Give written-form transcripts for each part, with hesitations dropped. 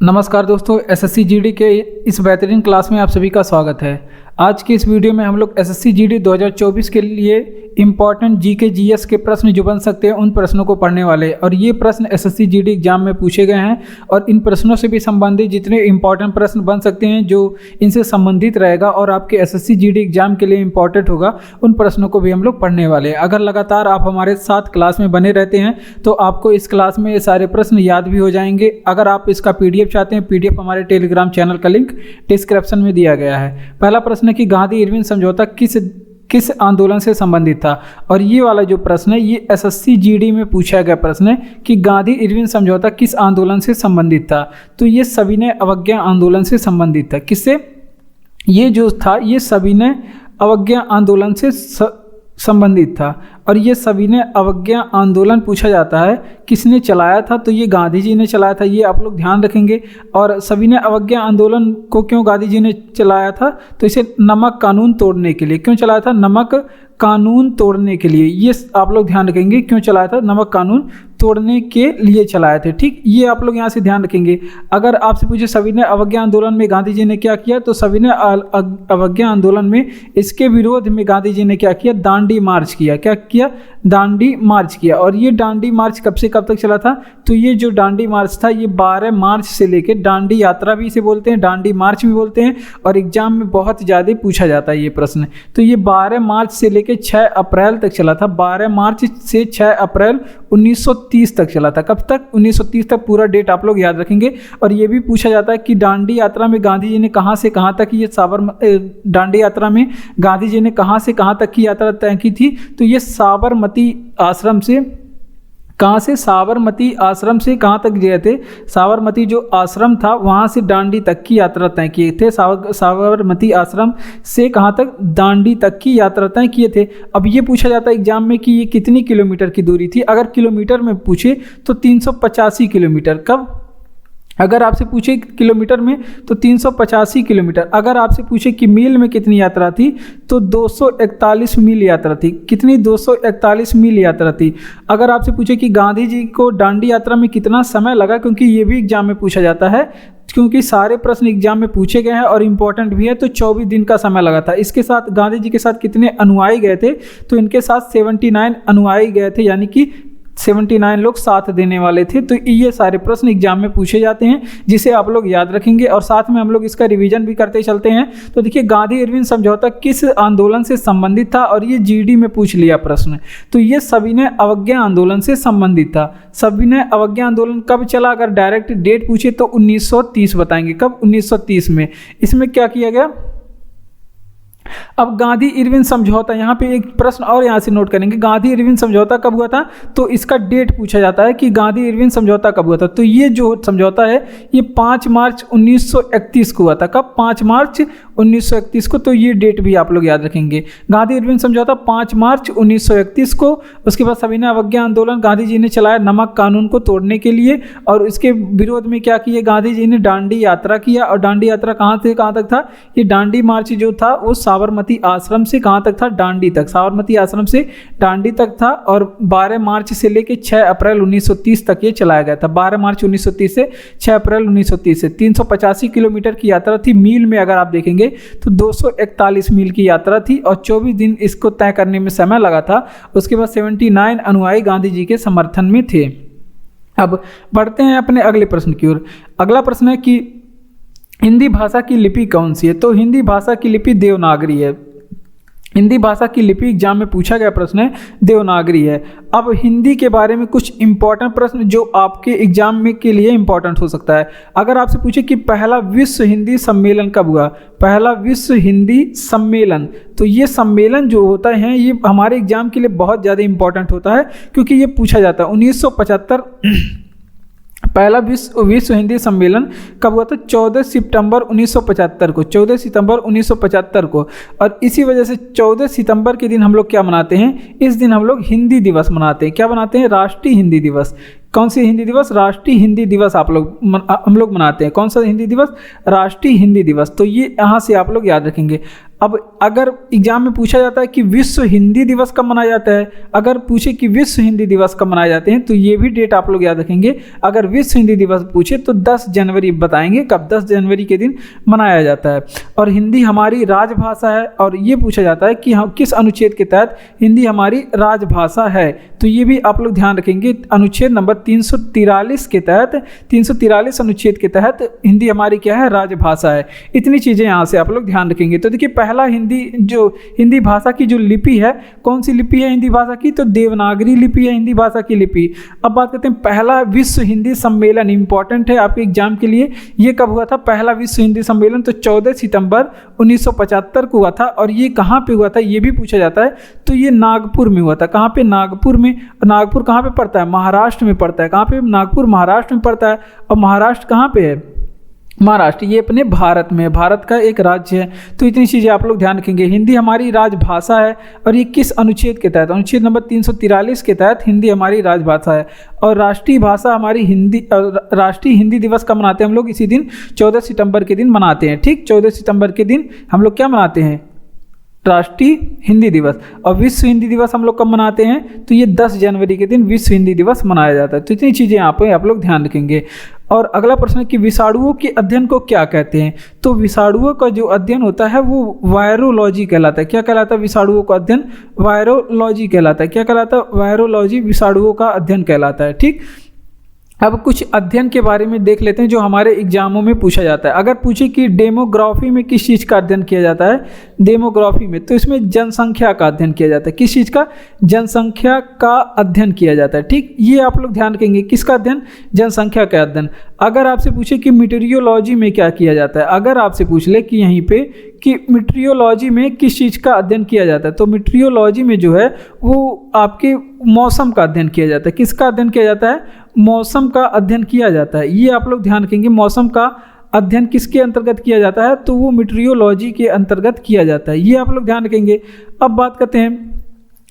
नमस्कार दोस्तों, SSC GD के इस बेहतरीन क्लास में आप सभी का स्वागत है। आज की इस वीडियो में हम लोग एसएससी जीडी 2024 के लिए इंपॉर्टेंट जीके जीएस के प्रश्न जो बन सकते हैं उन प्रश्नों को पढ़ने वाले हैं। और ये प्रश्न एसएससी जीडी एग्जाम में पूछे गए हैं और इन प्रश्नों से भी संबंधित जितने इंपॉर्टेंट प्रश्न बन सकते हैं जो इनसे संबंधित रहेगा और आपके एसएससी जीडी एग्जाम के लिए इंपॉर्टेंट होगा, उन प्रश्नों को भी हम लोग पढ़ने वाले हैं। अगर लगातार आप हमारे साथ क्लास में बने रहते हैं तो आपको इस क्लास में ये सारे प्रश्न याद भी हो जाएंगे। अगर आप इसका पीडीएफ चाहते हैं, पीडीएफ हमारे टेलीग्राम चैनल का लिंक डिस्क्रिप्शन में दिया गया है। पहला प्रश्न है कि गांधी इरविन समझौता किस आंदोलन से संबंधित था। और ये वाला जो प्रश्न है ये एसएससी जीडी में पूछा गया प्रश्न है कि गांधी इरविन समझौता किस आंदोलन से संबंधित था। तो ये सविनय अवज्ञा आंदोलन से संबंधित था। किससे? ये जो था ये सविनय अवज्ञा आंदोलन से संबंधित था। और ये सविनय अवज्ञा आंदोलन पूछा जाता है किसने चलाया था, तो ये गांधी जी ने चलाया था। ये आप लोग ध्यान रखेंगे। और सविनय अवज्ञा आंदोलन को क्यों गांधी जी ने चलाया था, तो इसे नमक कानून तोड़ने के लिए। क्यों चलाया था? नमक कानून तोड़ने के लिए। ये आप लोग ध्यान रखेंगे, क्यों चलाया था? नमक कानून तोड़ने के लिए चलाए थे। ठीक, ये आप लोग यहाँ से ध्यान रखेंगे। अगर आपसे पूछे सविनय अवज्ञा आंदोलन में गांधी जी ने क्या किया, तो सविनय अवज्ञा आंदोलन में इसके विरोध में गांधी जी ने क्या किया? दांडी मार्च किया। क्या किया? दांडी मार्च किया। और ये दांडी मार्च कब से कब तक चला था, तो ये जो दांडी मार्च था ये 12 मार्च से लेकर, दांडी यात्रा भी इसे बोलते हैं, दांडी मार्च भी बोलते हैं, और एग्जाम में बहुत ज़्यादा पूछा जाता है ये प्रश्न। तो ये 12 मार्च से लेकर 6 अप्रैल तक चला था। 12 मार्च से 6 अप्रैल 1930 तक चला था। कब तक? 1930 तक। पूरा डेट आप लोग याद रखेंगे। और ये भी पूछा जाता है कि दांडी यात्रा में गांधी जी ने कहाँ से कहाँ तक ये दांडी यात्रा में गांधी जी ने कहाँ से कहाँ तक की यात्रा तय की थी, तो ये साबरमती आश्रम से कहाँ से? साबरमती आश्रम से कहाँ तक गए थे? साबरमती जो आश्रम था वहाँ से दांडी तक की यात्रा तय किए थे। साबरमती आश्रम से कहाँ तक? दांडी तक की यात्रा तय किए थे। अब ये पूछा जाता है एग्जाम में कि ये कितनी किलोमीटर की दूरी थी। अगर किलोमीटर में पूछे तो 385 किलोमीटर। कब? अगर आपसे पूछे किलोमीटर में तो 385 किलोमीटर। अगर आपसे पूछे कि मील में कितनी यात्रा थी तो 241 मील यात्रा थी। कितनी? 241 मील यात्रा थी। अगर आपसे पूछे कि गांधी जी को दांडी यात्रा में कितना समय लगा, क्योंकि ये भी एग्जाम में पूछा जाता है, क्योंकि सारे प्रश्न एग्जाम में पूछे गए हैं और इम्पोर्टेंट भी है, तो 24 दिन का समय लगा था। इसके साथ गांधी जी के साथ कितने अनुयायी गए थे, तो इनके साथ 79 अनुयायी गए थे, यानी कि 79 लोग साथ देने वाले थे। तो ये सारे प्रश्न एग्जाम में पूछे जाते हैं जिसे आप लोग याद रखेंगे और साथ में हम लोग इसका रिवीजन भी करते चलते हैं। तो देखिए, गांधी इरविन समझौता किस आंदोलन से संबंधित था, और ये जीडी में पूछ लिया प्रश्न। तो ये सविनय अवज्ञा आंदोलन से संबंधित था। सविनय अवज्ञा आंदोलन कब चला? अगर डायरेक्ट डेट पूछे तो 1930 बताएंगे। कब? 1930 में। इसमें क्या किया गया? अब गांधी इरविन समझौता, यहाँ पे एक प्रश्न और यहाँ से नोट करेंगे, गांधी इरविन समझौता कब हुआ था, तो इसका डेट पूछा जाता है कि गांधी इरविन समझौता कब हुआ था। तो ये जो समझौता है ये 5 मार्च 1931 को हुआ था। कब? 5 मार्च 1931 को। तो ये डेट भी आप लोग याद रखेंगे। गांधी इरविन समझौता 5 मार्च 1931 को। उसके बाद सविनय अवज्ञा आंदोलन गांधी जी ने चलाया नमक कानून को तोड़ने के लिए, और इसके विरोध में क्या किया? गांधी जी ने दांडी यात्रा किया। और दांडी यात्रा कहाँ से कहाँ तक था? ये दांडी मार्च जो था वो साबरमती आश्रम से कहाँ तक था? दांडी तक। साबरमती आश्रम से दांडी तक था। और 12 मार्च से लेकर 6 अप्रैल 1930 तक ये चलाया गया था। 12 मार्च 1930 से 6 अप्रैल 1930 से 385 किलोमीटर की यात्रा थी। मील में अगर आप देखेंगे तो 241 मील की यात्रा थी और 24 दिन इसको तय करने में समय लगा था। उसके बाद 79 अनुयायी गांधी जी के समर्थन में थे। अब बढ़ते हैं अपने अगले प्रश्न की ओर। अगला प्रश्न है कि हिंदी भाषा की लिपि कौन सी है, तो हिंदी भाषा की लिपि देवनागरी है। हिंदी भाषा की लिपि एग्जाम में पूछा गया प्रश्न है, देवनागरी है। अब हिंदी के बारे में कुछ इंपॉर्टेंट प्रश्न जो आपके एग्जाम में के लिए इंपॉर्टेंट हो सकता है। अगर आपसे पूछे कि पहला विश्व हिंदी सम्मेलन कब हुआ, पहला विश्व हिंदी सम्मेलन, तो ये सम्मेलन जो होता है ये हमारे एग्जाम के लिए बहुत ज़्यादा इंपॉर्टेंट होता है, क्योंकि ये पूछा जाता है 1975 पहला विश्व हिंदी सम्मेलन कब हुआ था? 14 सितंबर 1975 को। 14 सितंबर 1975 को। और इसी वजह से 14 सितंबर के दिन हम लोग क्या मनाते हैं? इस दिन हम लोग हिंदी दिवस मनाते हैं। क्या मनाते हैं? राष्ट्रीय हिंदी दिवस। कौन सी हिंदी दिवस? राष्ट्रीय हिंदी दिवस हम लोग मनाते हैं। कौन सा हिंदी दिवस? राष्ट्रीय हिंदी दिवस। तो ये यहाँ से आप लोग याद रखेंगे। अब अगर एग्जाम में पूछा जाता है कि विश्व हिंदी दिवस कब मनाया जाता है, अगर पूछे कि विश्व हिंदी दिवस कब मनाए जाते हैं, तो ये भी डेट आप लोग याद रखेंगे। अगर विश्व हिंदी दिवस पूछे तो 10 जनवरी बताएंगे कब 10 जनवरी के दिन मनाया जाता है। और हिंदी हमारी राजभाषा है, और ये पूछा जाता है कि हम किस अनुच्छेद के तहत हिंदी हमारी राजभाषा है, तो ये भी आप लोग ध्यान रखेंगे। अनुच्छेद नंबर 343 के तहत, 343 अनुच्छेद के तहत हिंदी हमारी क्या है? राजभाषा है। इतनी चीज़ें यहाँ से आप लोग ध्यान रखेंगे। तो देखिए पहला हिंदी भाषा की जो लिपि है, कौन सी लिपि है हिंदी भाषा की? तो देवनागरी लिपि है हिंदी भाषा की लिपि। अब बात करते हैं पहला विश्व हिंदी सम्मेलन, इंपॉर्टेंट है आपके एग्जाम के लिए। ये कब हुआ था पहला विश्व हिंदी सम्मेलन? तो 14 सितंबर 1975 को हुआ था। और ये कहाँ पे हुआ था ये भी पूछा जाता है। तो ये नागपुर में हुआ था। कहाँ पे? नागपुर में। नागपुर कहाँ पे पड़ता है? महाराष्ट्र में पड़ता है। कहाँ पे? नागपुर महाराष्ट्र में पड़ता है। और महाराष्ट्र कहाँ पे है? महाराष्ट्र। ये अपने भारत में, भारत का एक राज्य है। तो इतनी चीज़ें आप लोग ध्यान रखेंगे। हिंदी हमारी राजभाषा है, और ये किस अनुच्छेद के तहत? अनुच्छेद नंबर 343 के तहत हिंदी हमारी राजभाषा है। और राष्ट्रीय भाषा हमारी हिंदी, राष्ट्रीय हिंदी दिवस कब मनाते हैं हम लोग? इसी दिन 14 सितंबर के दिन मनाते हैं। ठीक, 14 सितंबर के दिन हम लोग क्या मनाते हैं? राष्ट्रीय हिंदी दिवस। और विश्व हिंदी दिवस हम लोग कब मनाते हैं? तो ये 10 जनवरी के दिन विश्व हिंदी दिवस मनाया जाता है। तो इतनी चीज़ें यहाँ पे आप लोग ध्यान रखेंगे। और अगला प्रश्न है कि विषाणुओं के अध्ययन को क्या कहते हैं? तो विषाणुओं का जो अध्ययन होता है वो वायरोलॉजी कहलाता है। क्या कहलाता है? विषाणुओं का अध्ययन वायरोलॉजी कहलाता है। क्या कहलाता है? वायरोलॉजी विषाणुओं का अध्ययन कहलाता है। ठीक, अब कुछ अध्ययन के बारे में देख लेते हैं जो हमारे एग्जामों में पूछा जाता है। अगर पूछे कि डेमोग्राफी में किस चीज़ का अध्ययन किया जाता है? डेमोग्राफी में, तो इसमें जनसंख्या का अध्ययन किया जाता है। किस चीज़ का? जनसंख्या का अध्ययन किया जाता है। ठीक, ये आप लोग ध्यान रखेंगे। किसका अध्ययन? जनसंख्या का अध्ययन। अगर आपसे पूछे कि मीटेरियोलॉजी में क्या किया जाता है, अगर आपसे पूछ ले कि यहीं पे कि मीटेरियोलॉजी में किस चीज़ का अध्ययन किया जाता है, तो मीटेरियोलॉजी में जो है वो आपके मौसम का अध्ययन किया जाता है। किसका अध्ययन किया जाता है? मौसम का अध्ययन किया जाता है। ये आप लोग ध्यान रखेंगे। मौसम का अध्ययन किसके अंतर्गत किया जाता है? तो वो मीटेरियोलॉजी के अंतर्गत किया जाता है। ये आप लोग ध्यान रखेंगे। अब बात करते हैं,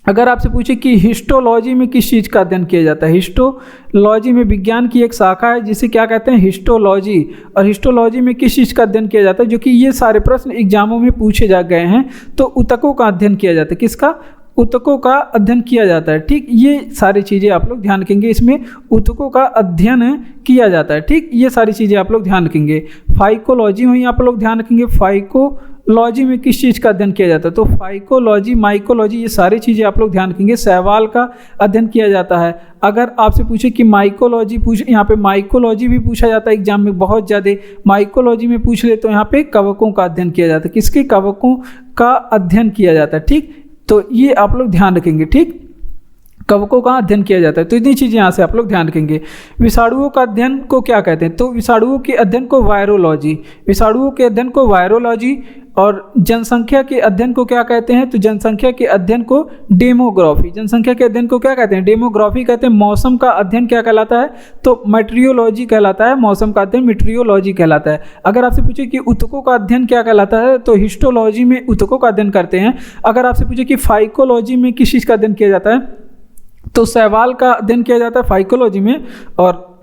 अगर आपसे पूछे कि हिस्टोलॉजी में किस चीज़ का अध्ययन किया जाता है? हिस्टोलॉजी में विज्ञान की एक शाखा है जिसे क्या कहते हैं? हिस्टोलॉजी। और हिस्टोलॉजी में किस चीज़ का अध्ययन किया जाता है? जो कि ये सारे प्रश्न एग्जामों में पूछे जा गए हैं। तो ऊतकों का अध्ययन किया जाता है। किसका? ऊतकों का अध्ययन किया जाता है। ठीक, ये सारी चीज़ें आप लोग ध्यान रखेंगे। इसमें ऊतकों का अध्ययन किया जाता है। ठीक, ये सारी चीज़ें आप लोग ध्यान रखेंगे। फाइकोलॉजी में आप लोग ध्यान रखेंगे। फाइकोलॉजी में किस चीज़ का अध्ययन किया जाता है? तो फाइकोलॉजी, माइकोलॉजी, ये सारी चीज़ें आप लोग ध्यान रखेंगे। शैवाल का अध्ययन किया जाता है। अगर आपसे पूछे कि माइकोलॉजी यहाँ पे माइकोलॉजी भी पूछा जाता है एग्जाम में बहुत ज़्यादा। माइकोलॉजी में पूछ ले तो यहाँ पे कवकों का अध्ययन किया जाता है। किसके? कवकों का अध्ययन किया जाता है। ठीक, तो ये आप लोग ध्यान रखेंगे। ठीक, कवकों का अध्ययन किया जाता है। तो इतनी चीज़ें यहाँ से आप लोग ध्यान रखेंगे। विषाणुओं का अध्ययन को क्या कहते हैं? तो विषाणुओं के अध्ययन को वायरोलॉजी, विषाणुओं के अध्ययन को वायरोलॉजी। और जनसंख्या के अध्ययन को क्या कहते हैं? तो जनसंख्या के अध्ययन को डेमोग्राफी। जनसंख्या के अध्ययन को क्या कहते हैं? डेमोग्राफी कहते हैं। मौसम का अध्ययन क्या कहलाता है? तो मेट्रियोलॉजी कहलाता है। मौसम का अध्ययन मेट्रियोलॉजी कहलाता है। अगर आपसे पूछे कि ऊतकों का अध्ययन क्या कहलाता है, तो हिस्टोलॉजी में ऊतकों का अध्ययन करते हैं। अगर आपसे पूछे कि फाइकोलॉजी में किस चीज़ का अध्ययन किया जाता है, तो शैवाल का अध्ययन किया जाता है फाइकोलॉजी में। और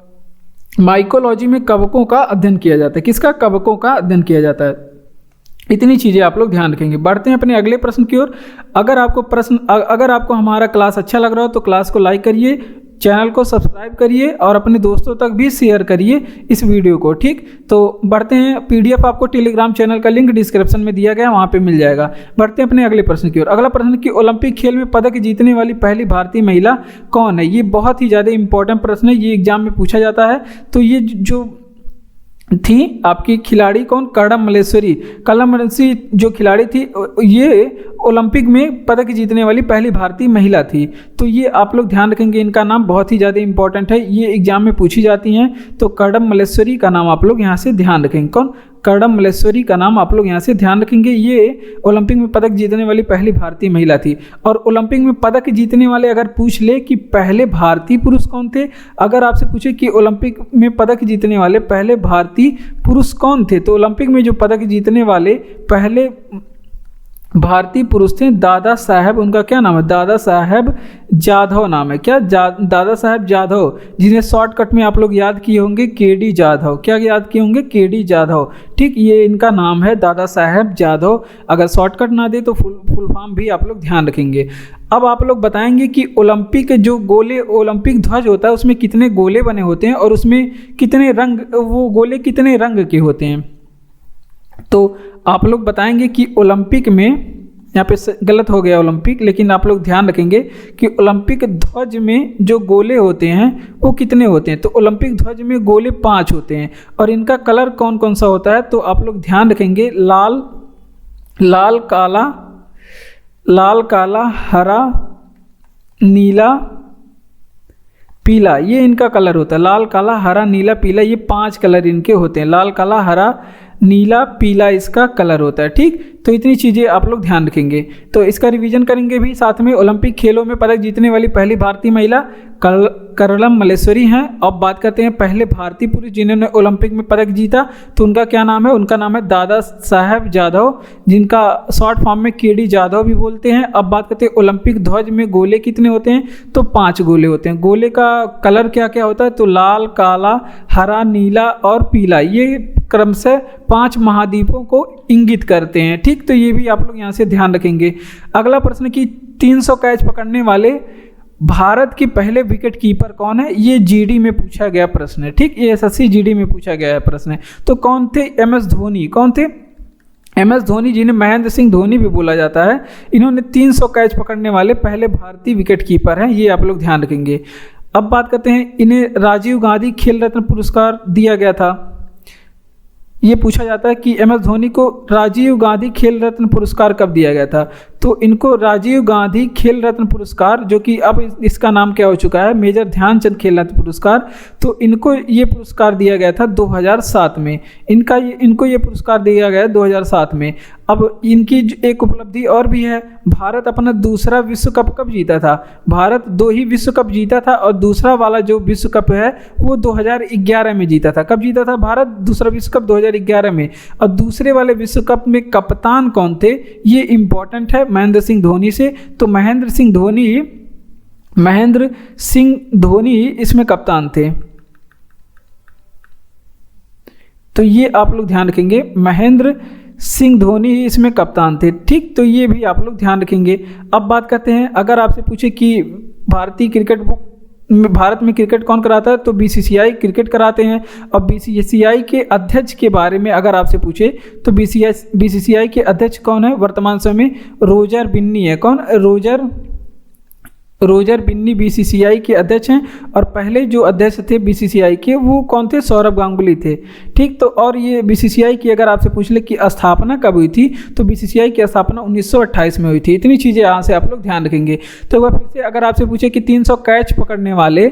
माइकोलॉजी में कवकों का अध्ययन किया जाता है। किसका? कवकों का अध्ययन किया जाता है। इतनी चीज़ें आप लोग ध्यान रखेंगे। बढ़ते हैं अपने अगले प्रश्न की ओर। अगर आपको हमारा क्लास अच्छा लग रहा हो तो क्लास को लाइक करिए, चैनल को सब्सक्राइब करिए और अपने दोस्तों तक भी शेयर करिए इस वीडियो को। ठीक, तो बढ़ते हैं। पीडीएफ आपको टेलीग्राम चैनल का लिंक डिस्क्रिप्शन में दिया गया, वहाँ पे मिल जाएगा। बढ़ते हैं अपने अगले प्रश्न की ओर। अगला प्रश्न कि ओलंपिक खेल में पदक जीतने वाली पहली भारतीय महिला कौन है? ये बहुत ही ज़्यादा इंपॉर्टेंट प्रश्न है, ये एग्जाम में पूछा जाता है। तो ये जो थी आपकी खिलाड़ी कौन? कर्णम मल्लेश्वरी। कर्णम मल्लेश्वरी जो खिलाड़ी थी ये ओलंपिक में पदक जीतने वाली पहली भारतीय महिला थी। तो ये आप लोग ध्यान रखेंगे, इनका नाम बहुत ही ज़्यादा इंपॉर्टेंट है, ये एग्जाम में पूछी जाती हैं। तो कर्णम मल्लेश्वरी का नाम आप लोग यहाँ से ध्यान रखेंगे। कौन? कर्णम मल्लेश्वरी का नाम आप लोग यहाँ से ध्यान रखेंगे। ये ओलंपिक में पदक जीतने वाली पहली भारतीय महिला थी। और ओलंपिक में पदक जीतने वाले अगर पूछ ले कि पहले भारतीय पुरुष कौन थे, अगर आपसे पूछे कि ओलंपिक में पदक जीतने वाले पहले भारतीय पुरुष कौन थे, तो ओलंपिक में जो पदक जीतने वाले पहले भारतीय पुरुष थे दादा साहेब, उनका क्या नाम है? दादा साहेब जाधव नाम है। क्या? दादा साहेब जाधव, जिन्हें शॉर्टकट में आप लोग याद किए होंगे केडी जाधव। क्या याद किए होंगे? केडी जाधव। ठीक, ये इनका नाम है दादा साहेब जाधव। अगर शॉर्टकट ना दे तो फुल फॉर्म भी आप लोग ध्यान रखेंगे। अब आप लोग बताएंगे कि ओलंपिक जो गोले, ओलंपिक ध्वज होता है उसमें कितने गोले बने होते हैं और उसमें कितने रंग, वो गोले कितने रंग के होते हैं? तो आप लोग बताएंगे कि ओलंपिक में, यहाँ पे गलत हो गया ओलंपिक, लेकिन आप लोग ध्यान रखेंगे कि ओलंपिक ध्वज में जो गोले होते हैं वो कितने होते हैं। तो ओलंपिक ध्वज में गोले 5 होते हैं और इनका कलर कौन कौन सा होता है? तो आप लोग ध्यान रखेंगे, लाल काला हरा नीला पीला, ये इनका कलर होता है। लाल काला हरा नीला पीला, ये 5 कलर इनके होते हैं। लाल काला हरा नीला पीला इसका कलर होता है। ठीक, तो इतनी चीज़ें आप लोग ध्यान रखेंगे। तो इसका रिवीजन करेंगे भी साथ में। ओलंपिक खेलों में पदक जीतने वाली पहली भारतीय महिला करलम मल्लेश्वरी हैं। अब बात करते हैं पहले भारतीय पुरुष जिन्होंने ओलंपिक में पदक जीता, तो उनका क्या नाम है? उनका नाम है दादा साहेब जाधव, जिनका शॉर्ट फॉर्म में केडी जाधव भी बोलते हैं। अब बात करते हैं ओलंपिक ध्वज में गोले कितने होते हैं? तो 5 गोले होते हैं। गोले का कलर क्या क्या होता है? तो लाल काला हरा नीला और पीला, ये क्रमशः 5 महाद्वीपों को इंगित करते हैं। ठीक, तो ये भी आप लोग यहाँ से ध्यान रखेंगे। अगला प्रश्न कि 300 कैच पकड़ने वाले भारत के पहले विकेट कीपर कौन है? ये जीडी में पूछा गया प्रश्न है। ठीक, ये एसएससी जीडी में पूछा गया है प्रश्न है। तो कौन थे? MS धोनी। कौन थे? MS धोनी, जिन्हें महेंद्र सिंह धोनी भी बोला जाता है। इन्होंने 300 कैच पकड़ने वाले पहले भारतीय विकेट कीपर हैं, ये आप लोग ध्यान रखेंगे। अब बात करते हैं, इन्हें राजीव गांधी खेल रत्न पुरस्कार दिया गया था। ये पूछा जाता है कि MS धोनी को राजीव गांधी खेल रत्न पुरस्कार कब दिया गया था? तो इनको राजीव गांधी खेल रत्न पुरस्कार, जो कि अब इसका नाम क्या हो चुका है? मेजर ध्यानचंद खेल रत्न पुरस्कार, तो इनको ये पुरस्कार दिया गया था 2007 में। इनको ये पुरस्कार दिया गया 2007 में। अब इनकी एक उपलब्धि और भी है, भारत अपना दूसरा विश्व कप कब जीता था? भारत 2 ही विश्व कप जीता था और दूसरा वाला जो विश्व कप है वो 2011 में जीता था। कब जीता था भारत दूसरा विश्व कप? 2011 में। और दूसरे वाले विश्व कप में कप्तान कौन थे? ये इंपॉर्टेंट है, महेंद्र सिंह धोनी से। तो महेंद्र सिंह धोनी इसमें कप्तान थे। तो ये आप लोग ध्यान रखेंगे, महेंद्र सिंह धोनी ही इसमें कप्तान थे। ठीक, तो ये भी आप लोग ध्यान रखेंगे। अब बात करते हैं, अगर आपसे पूछे कि भारत में क्रिकेट कौन कराता है? तो BCCI क्रिकेट कराते हैं। और BCCI के अध्यक्ष के बारे में अगर आपसे पूछे तो BCCI के अध्यक्ष कौन है? वर्तमान समय में रोजर बिन्नी है। कौन? रोजर बिन्नी BCCI के अध्यक्ष हैं। और पहले जो अध्यक्ष थे BCCI के वो कौन थे? सौरभ गांगुली थे। ठीक, तो और ये BCCI की अगर आपसे पूछ ले कि स्थापना कब हुई थी, तो BCCI की स्थापना 1928 में हुई थी। इतनी चीज़ें यहाँ से आप लोग ध्यान रखेंगे। तो एक बार फिर से अगर आपसे पूछे कि 300 कैच पकड़ने वाले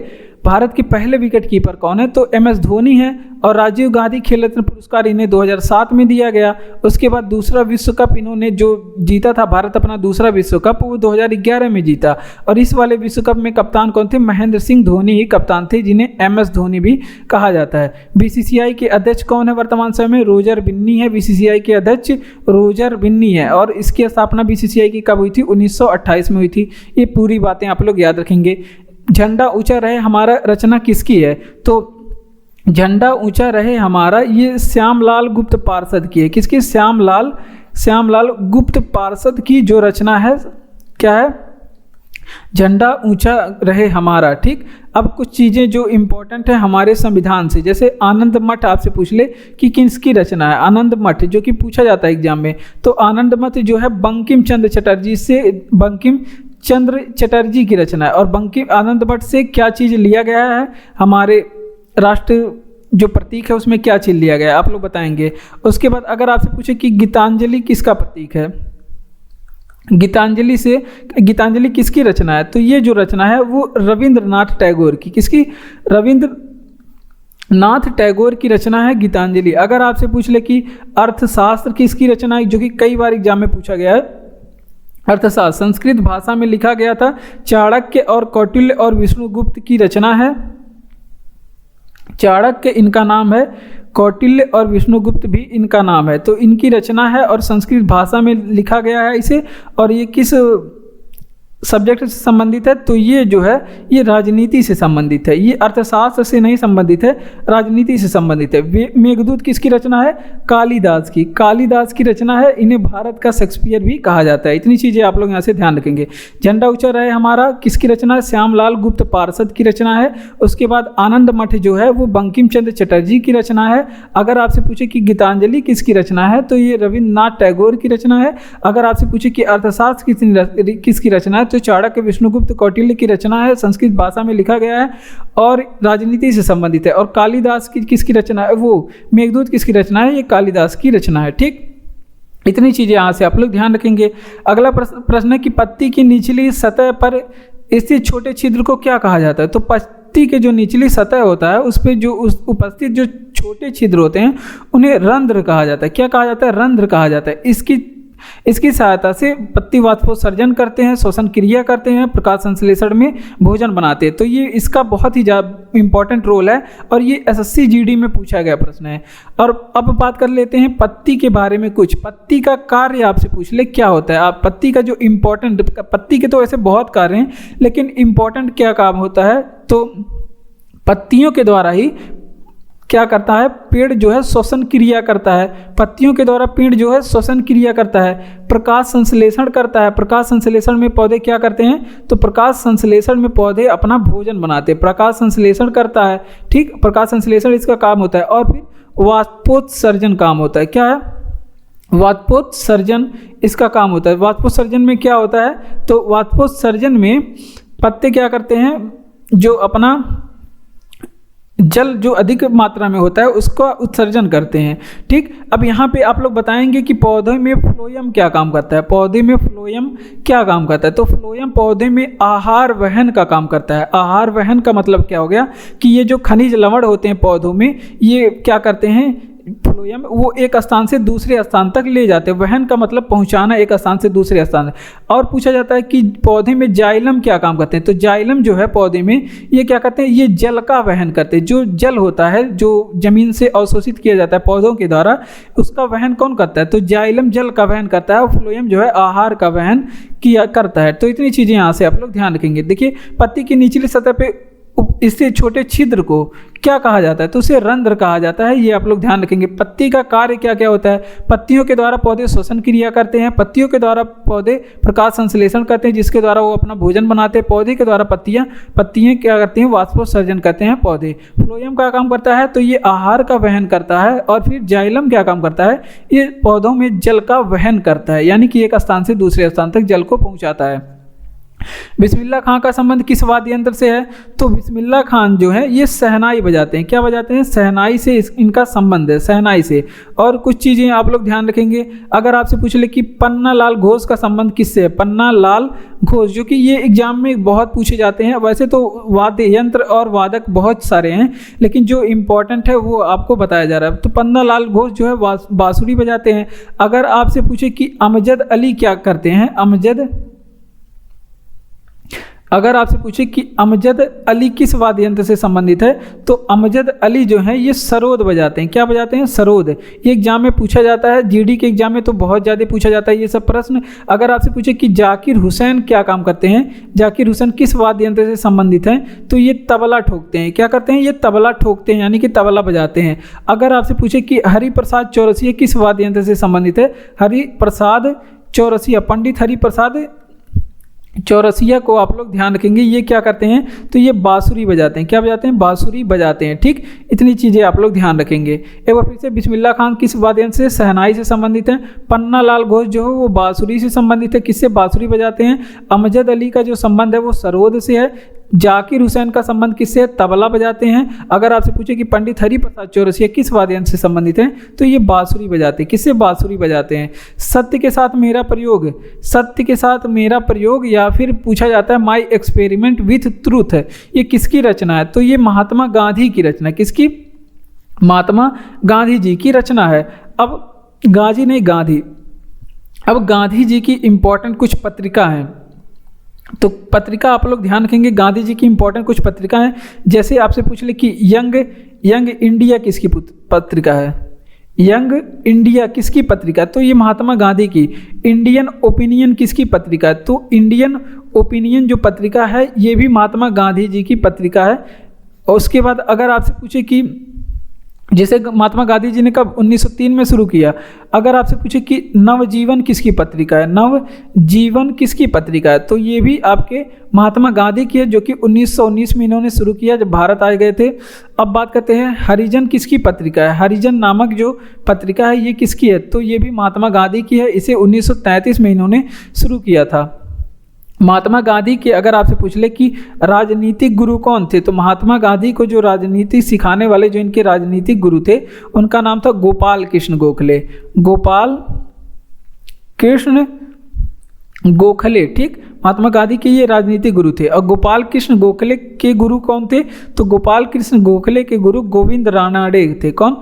भारत के पहले विकेट कीपर कौन है? तो MS धोनी है। और राजीव गांधी खेल रत्न पुरस्कार इन्हें 2007 में दिया गया। उसके बाद दूसरा विश्व कप इन्होंने जो जीता था, भारत अपना दूसरा विश्व कप, वो 2011 में जीता। और इस वाले विश्व कप में कप्तान कौन थे? महेंद्र सिंह धोनी ही कप्तान थे, जिन्हें MS धोनी भी कहा जाता है। BCCI के अध्यक्ष कौन है वर्तमान समय में? रोजर बिन्नी है। BCCI के अध्यक्ष रोजर बिन्नी है। और इसकी स्थापना BCCI की कब हुई थी? 1928 में हुई थी। ये पूरी बातें आप लोग याद रखेंगे। झंडा ऊंचा रहे हमारा रचना किसकी है? तो झंडा ऊंचा रहे हमारा, ये श्यामलाल गुप्त पार्षद की है। किसकी? श्यामलाल गुप्त पार्षद की जो रचना है, क्या है? झंडा ऊंचा रहे हमारा। ठीक, अब कुछ चीज़ें जो इम्पोर्टेंट है हमारे संविधान से, जैसे आनंद मठ आपसे पूछ ले कि किसकी रचना है? आनंद मठ, जो कि पूछा जाता है एग्जाम में। तो आनंद मठ जो है बंकिम चंद्र चटर्जी की रचना है। और आनंद मठ से क्या चीज़ लिया गया है? हमारे राष्ट्र जो प्रतीक है उसमें क्या चीज़ लिया गया है, आप लोग बताएंगे। उसके बाद अगर आपसे पूछे कि गीतांजलि किसका प्रतीक है? गीतांजलि किसकी रचना है? तो ये जो रचना है वो रविंद्रनाथ टैगोर की। किसकी? रविंद्रनाथ टैगोर की रचना है गीतांजलि। अगर आपसे पूछ ले कि अर्थशास्त्र किसकी रचना है, जो कि कई बार एग्जाम में पूछा गया है, अर्थशास्त्र संस्कृत भाषा में लिखा गया था, चाणक्य और कौटिल्य और विष्णुगुप्त की रचना है। चाणक्य इनका नाम है, कौटिल्य और विष्णुगुप्त भी इनका नाम है। तो इनकी रचना है और संस्कृत भाषा में लिखा गया है इसे। और ये किस सब्जेक्ट से संबंधित है? तो ये जो है ये राजनीति से संबंधित है, ये अर्थशास्त्र से नहीं संबंधित है, राजनीति से संबंधित है। मेघदूत किसकी रचना है? कालिदास की। कालिदास की रचना है। इन्हें भारत का शेक्सपियर भी कहा जाता है। इतनी चीज़ें आप लोग यहाँ से ध्यान रखेंगे। झंडा ऊंचा है हमारा किसकी रचना है? श्यामलाल गुप्त पार्षद की रचना है। उसके बाद आनंद मठ जो है वो बंकिम चंद्र चटर्जी की रचना है। अगर आपसे पूछे कि गीतांजलि किसकी रचना है तो ये रविन्द्रनाथ टैगोर की रचना है। अगर आपसे पूछे कि अर्थशास्त्र किसकी रचना है तो चाणक्य विष्णुगुप्त कौटिल्य की रचना है, संस्कृत भाषा में लिखा गया है और राजनीति से संबंधित है। और कालिदास की किसकी रचना है? वो मेघदूत किसकी रचना है? ये कालिदास की रचना है। ठीक, इतनी चीज़ें यहाँ से आप लोग ध्यान रखेंगे। अगला प्रश्न है कि पत्ती की निचली सतह पर स्थित छोटे छिद्र को क्या कहा जाता है? तो पत्ती के जो निचली सतह होता है उस पर जो उपस्थित जो छोटे छिद्र होते हैं उन्हें रंध्र कहा जाता है। क्या कहा जाता है? रंध्र कहा जाता है। इसकी सहायता से पत्ती वाष्पोत्सर्जन करते हैं, श्वसन क्रिया करते हैं, प्रकाश संश्लेषण में भोजन बनाते हैं। तो ये इसका बहुत ही ज़्यादा इंपॉर्टेंट रोल है और ये एसएससी जीडी में पूछा गया प्रश्न है। और अब बात कर लेते हैं पत्ती के बारे में। कुछ पत्ती का कार्य आपसे पूछ ले क्या होता है। आप पत्ती का जो इम्पोर्टेंट, पत्ती के तो ऐसे बहुत कार्य हैं लेकिन इम्पोर्टेंट क्या काम होता है? तो पत्तियों के द्वारा ही क्या करता है? पेड़ जो है श्वसन क्रिया करता है। पत्तियों के द्वारा पेड़ जो है श्वसन क्रिया करता है, प्रकाश संश्लेषण करता है। प्रकाश संश्लेषण में पौधे क्या करते हैं? तो प्रकाश संश्लेषण में पौधे अपना भोजन बनाते हैं। प्रकाश संश्लेषण करता है। ठीक, प्रकाश संश्लेषण इसका काम होता है। और फिर वाष्पोत्सर्जन काम होता है। क्या है? वाष्पोत्सर्जन इसका काम होता है। वाष्पोत्सर्जन में क्या होता है? तो वाष्पोत्सर्जन में पत्ते क्या करते हैं? जो अपना जल जो अधिक मात्रा में होता है उसका उत्सर्जन करते हैं। ठीक, अब यहाँ पे आप लोग बताएंगे कि पौधे में फ्लोएम क्या काम करता है। पौधे में फ्लोएम क्या काम करता है? तो फ्लोएम पौधे में आहार वहन का काम करता है। आहार वहन का मतलब क्या हो गया कि ये जो खनिज लवण होते हैं पौधों में ये क्या करते हैं? फ्लोएम वो एक स्थान से दूसरे स्थान तक ले जाते हैं। वहन का मतलब पहुंचाना एक स्थान से दूसरे स्थान। और पूछा जाता है कि पौधे में जाइलम क्या काम करते हैं। तो जाइलम जो है पौधे में ये क्या करते हैं? ये जल का वहन करते हैं। जो जल होता है जो जमीन से अवशोषित किया जाता है पौधों के द्वारा उसका वहन कौन करता है? तो जाइलम जल का वहन करता है और फ्लोएम जो है आहार का वहन किया करता है। तो इतनी चीज़ें यहाँ से आप लोग ध्यान रखेंगे। देखिए पत्ती की निचली सतह पे इससे छोटे छिद्र को क्या कहा जाता है? तो उसे रंध्र कहा जाता है। ये आप लोग ध्यान रखेंगे। पत्ती का कार्य क्या क्या होता है? पत्तियों के द्वारा पौधे श्वसन क्रिया करते हैं। पत्तियों के द्वारा पौधे प्रकाश संश्लेषण करते हैं जिसके द्वारा वो अपना भोजन बनाते हैं। पौधे के द्वारा पत्तियां क्या करती हैं? वाष्पोत्सर्जन करते हैं पौधे। फ्लोएम का काम करता है तो ये आहार का वहन करता है। और फिर जाइलम क्या काम करता है? ये पौधों में जल का वहन करता है, यानी कि एक स्थान से दूसरे स्थान तक जल को पहुँचाता है। बिस्मिल्लाह खां का संबंध किस वाद्य यंत्र से है? तो बिस्मिल्लाह खान जो है ये शहनाई बजाते हैं। क्या बजाते हैं? शहनाई से इनका संबंध है, शहनाई से। और कुछ चीज़ें आप लोग ध्यान रखेंगे। अगर आपसे पूछ ले कि पन्नालाल घोष का संबंध किससे है? पन्नालाल घोष, जो कि ये एग्जाम में बहुत पूछे जाते हैं। वैसे तो वाद्य यंत्र और वादक बहुत सारे हैं लेकिन जो इम्पोर्टेंट है वो आपको बताया जा रहा है। तो पन्नालाल घोष जो है बांसुरी बजाते हैं। अगर आपसे पूछे कि अमजद अली क्या करते हैं? अगर आपसे पूछे कि अमजद अली किस वाद्य यंत्र से संबंधित है तो अमजद अली जो है ये सरोद बजाते हैं। क्या बजाते हैं? सरोद। ये एग्जाम में पूछा जाता है, जीडी के एग्जाम में तो बहुत ज़्यादा पूछा जाता है ये सब प्रश्न। अगर आपसे पूछे कि जाकिर हुसैन क्या काम करते हैं? जाकिर हुसैन किस वाद्य यंत्र से संबंधित हैं? तो ये तबला ठोकते हैं। क्या करते हैं? ये तबला ठोकते हैं, यानी कि तबला बजाते हैं। अगर आपसे पूछे कि हरिप्रसाद चौरसिया किस वाद्य यंत्र से संबंधित है? हरिप्रसाद चौरसिया, पंडित हरिप्रसाद चौरसिया को आप लोग ध्यान रखेंगे। ये क्या करते हैं? तो ये बांसुरी बजाते हैं। क्या बजाते हैं? बांसुरी बजाते हैं। ठीक, इतनी चीज़ें आप लोग ध्यान रखेंगे। एक बार फिर से, बिस्मिल्लाह खान किस वाद्य यंत्र से? शहनाई से संबंधित है। पन्नालाल घोष जो है वो बांसुरी से संबंधित है। किससे? बांसुरी बजाते हैं। अमजद अली का जो संबंध है वो सरोद से है। जाकिर हुसैन का संबंध किससे? तबला बजाते हैं। अगर आपसे पूछे कि पंडित हरिप्रसाद चौरसिया किस वाद्य यंत्र से संबंधित हैं तो ये बांसुरी बजाते हैं। किससे? बांसुरी बजाते हैं। सत्य के साथ मेरा प्रयोग, सत्य के साथ मेरा प्रयोग या फिर पूछा जाता है माई एक्सपेरिमेंट विथ ट्रूथ, ये किसकी रचना है? तो ये महात्मा गांधी की रचना। किसकी? महात्मा गांधी जी की रचना है। अब गांधी नहीं गांधी, अब गांधी जी की इंपॉर्टेंट कुछ पत्रिका हैं। तो पत्रिका आप लोग ध्यान रखेंगे। गांधी जी की इंपॉर्टेंट कुछ पत्रिका हैं। जैसे आपसे पूछ ले कि यंग यंग इंडिया किसकी पत्रिका है? यंग इंडिया किसकी पत्रिका? तो ये महात्मा गांधी की। इंडियन ओपिनियन किसकी पत्रिका है? तो इंडियन ओपिनियन जो पत्रिका है ये भी महात्मा गांधी जी की पत्रिका है। और उसके बाद अगर आपसे पूछे कि जैसे महात्मा गांधी जी ने कब 1903 में शुरू किया, अगर आपसे पूछे कि नवजीवन किसकी पत्रिका है? नवजीवन किसकी पत्रिका है? तो ये भी आपके महात्मा गांधी की है, जो कि 1919 में इन्होंने शुरू किया जब भारत आए गए थे। अब बात करते हैं हरिजन किसकी पत्रिका है? हरिजन नामक जो पत्रिका है ये किसकी है? तो ये भी महात्मा गांधी की है। इसे 1933 में इन्होंने शुरू किया था। महात्मा गांधी के अगर आपसे पूछ ले कि राजनीतिक गुरु कौन थे, तो महात्मा गांधी को जो राजनीति सिखाने वाले जो इनके राजनीतिक गुरु थे उनका नाम था गोपाल कृष्ण गोखले। गोपाल कृष्ण गोखले, ठीक। महात्मा गांधी के ये राजनीतिक गुरु थे। और गोपाल कृष्ण गोखले के गुरु कौन थे? तो गोपाल कृष्ण गोखले के गुरु गोविंद रानाडे थे। कौन?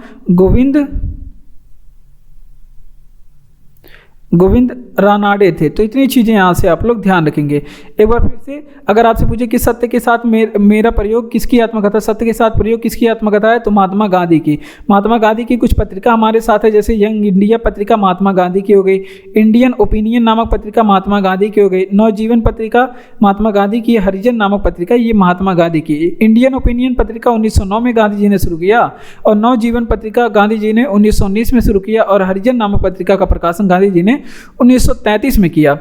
गोविंद रानाडे थे। तो इतनी चीज़ें यहाँ से आप लोग ध्यान रखेंगे। एक बार फिर से अगर आपसे पूछे कि सत्य के साथ मेरा प्रयोग किसकी आत्मकथा, सत्य के साथ प्रयोग किसकी आत्मकथा है? तो महात्मा गांधी की। महात्मा गांधी की कुछ पत्रिका हमारे साथ है, जैसे यंग इंडिया पत्रिका महात्मा गांधी की हो गई, इंडियन ओपिनियन नामक पत्रिका महात्मा गांधी की हो गई, नवजीवन पत्रिका महात्मा गांधी की, हरिजन नामक पत्रिका ये महात्मा गांधी की। इंडियन ओपिनियन पत्रिका 1909 में गांधी जी ने शुरू किया और नवजीवन पत्रिका गांधी जी ने 1919 में शुरू किया और हरिजन नामक पत्रिका का प्रकाशन गांधी जी ने 1933 में किया।